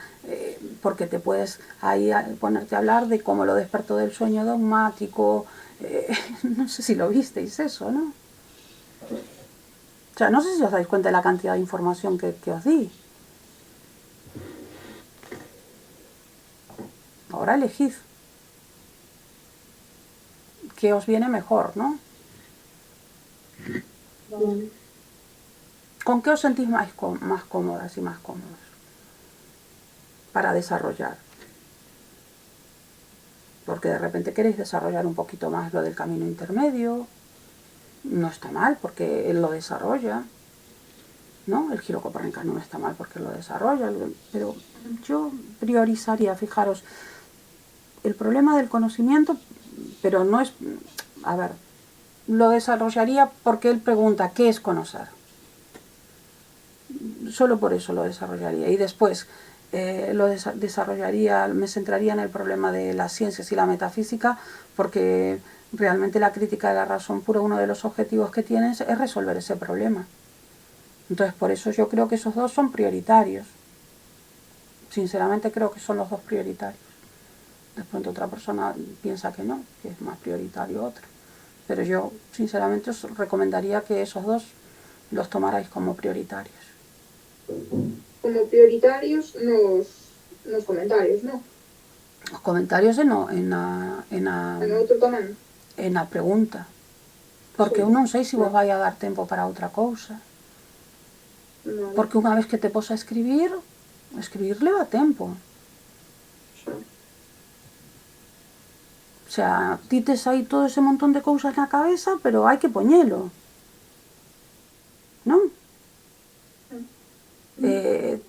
porque te puedes ahí ponerte a hablar de cómo lo despertó del sueño dogmático, No sé si lo visteis eso, ¿no? O sea, no sé si os dais cuenta de la cantidad de información que os di. Ahora elegid qué os viene mejor, ¿no? Vale. ¿Con qué os sentís más cómodas y más cómodos para desarrollar? Porque de repente queréis desarrollar un poquito más lo del camino intermedio. No está mal porque él lo desarrolla, ¿no? El giro copernicano no está mal porque él lo desarrolla, pero yo priorizaría, fijaros, el problema del conocimiento, pero no es, a ver, lo desarrollaría porque él pregunta, ¿qué es conocer? Solo por eso lo desarrollaría. Y después lo desarrollaría, me centraría en el problema de las ciencias y la metafísica, porque realmente la crítica de la razón pura, uno de los objetivos que tienes es resolver ese problema. Entonces, por eso yo creo que esos dos son prioritarios. Sinceramente creo que son los dos prioritarios. De pronto otra persona piensa que no, que es más prioritario otro. Pero yo, sinceramente, os recomendaría que esos dos los tomarais como prioritarios. Como prioritarios nos comentarios, ¿no? Los comentarios en outro tamén. la pregunta. Porque Sí. eu non sei se vos vai a dar tempo para outra cousa. No. Porque unha vez que te pos a escribir leva tempo. O sea, ti tes aí todo ese montón de cousas na cabeza, pero hai que poñelo. Non?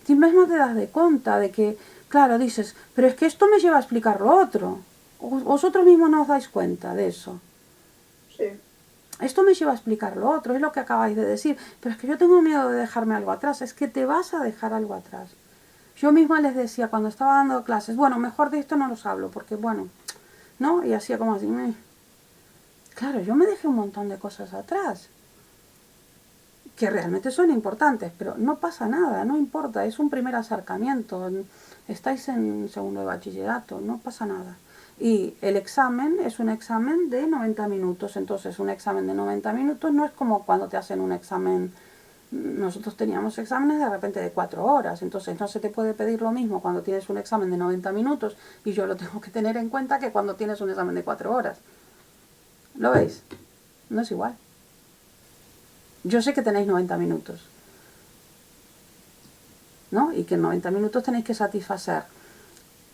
Ti mesmo te das de conta de que, claro, dices, pero es que esto me lleva a explicar lo otro. Vosotros mismos no os dais cuenta de eso. Sí. Esto me lleva a explicar lo otro, es lo que acabáis de decir. Pero es que yo tengo miedo de dejarme algo atrás. Es que te vas a dejar algo atrás. Yo misma les decía cuando estaba dando clases, bueno, mejor de esto no los hablo, porque bueno, ¿no? Y hacía como así, claro, yo me dejé un montón de cosas atrás, que realmente son importantes, pero no pasa nada, no importa, es un primer acercamiento, estáis en segundo de bachillerato, no pasa nada. Y el examen es un examen de 90 minutos, entonces un examen de 90 minutos no es como cuando te hacen un examen. Nosotros teníamos exámenes de repente de 4 horas, entonces no se te puede pedir lo mismo cuando tienes un examen de 90 minutos y yo lo tengo que tener en cuenta que cuando tienes un examen de 4 horas. ¿Lo veis? No es igual. Yo sé que tenéis 90 minutos, ¿no? Y que en 90 minutos tenéis que satisfacer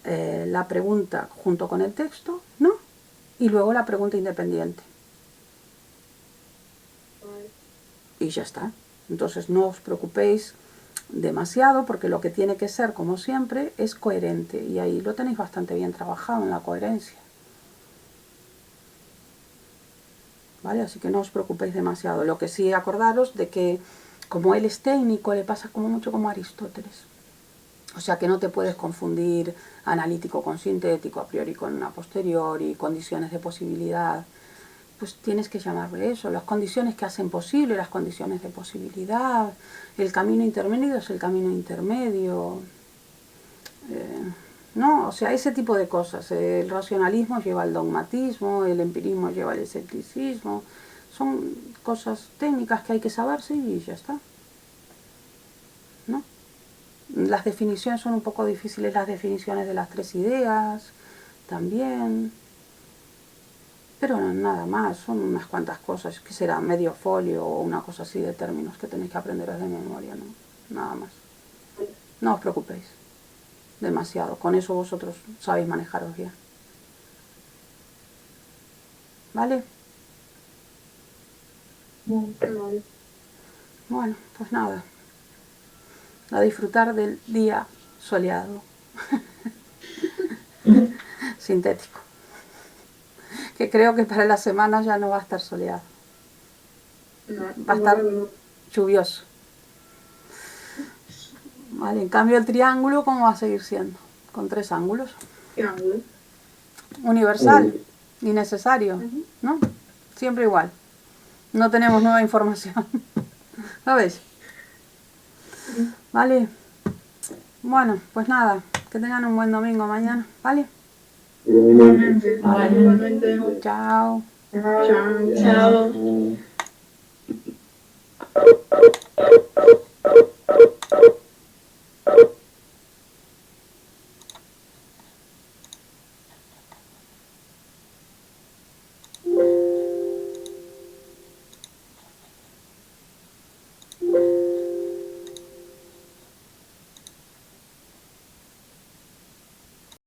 la pregunta junto con el texto, ¿no? Y luego la pregunta independiente. Y ya está. Entonces no os preocupéis demasiado porque lo que tiene que ser, como siempre, es coherente. Y ahí lo tenéis bastante bien trabajado en la coherencia. ¿Vale? Así que no os preocupéis demasiado. Lo que sí, acordaros de que como él es técnico, le pasa como mucho como a Aristóteles. O sea que no te puedes confundir analítico con sintético, a priori con a posteriori, condiciones de posibilidad. Pues tienes que llamarle eso, las condiciones que hacen posible, las condiciones de posibilidad, el camino intermedio es el camino intermedio, ¿no? O sea, ese tipo de cosas. El racionalismo lleva al dogmatismo, el empirismo lleva al escepticismo, son cosas técnicas que hay que saberse y ya está, ¿no? Las definiciones son un poco difíciles, las definiciones de las tres ideas, también. Pero no, nada más, son unas cuantas cosas, que será medio folio o una cosa así de términos que tenéis que aprenderos de memoria, ¿no? Nada más. No os preocupéis demasiado, con eso vosotros sabéis manejaros bien. ¿Vale? Vale. Bueno, pues nada. A disfrutar del día soleado. Sintético. Que creo que para la semana ya no va a estar soleado. No, Va a estar lluvioso. Vale, en cambio el triángulo, ¿cómo va a seguir siendo? Con 3 ángulos. triángulo. Universal y necesario, ¿no? Siempre igual. No tenemos nueva información. ¿Lo ves? Vale. Bueno, pues nada, que tengan un buen domingo mañana, ¿vale? Igualmente. Igualmente. Chao. Chao. Chao. Chao.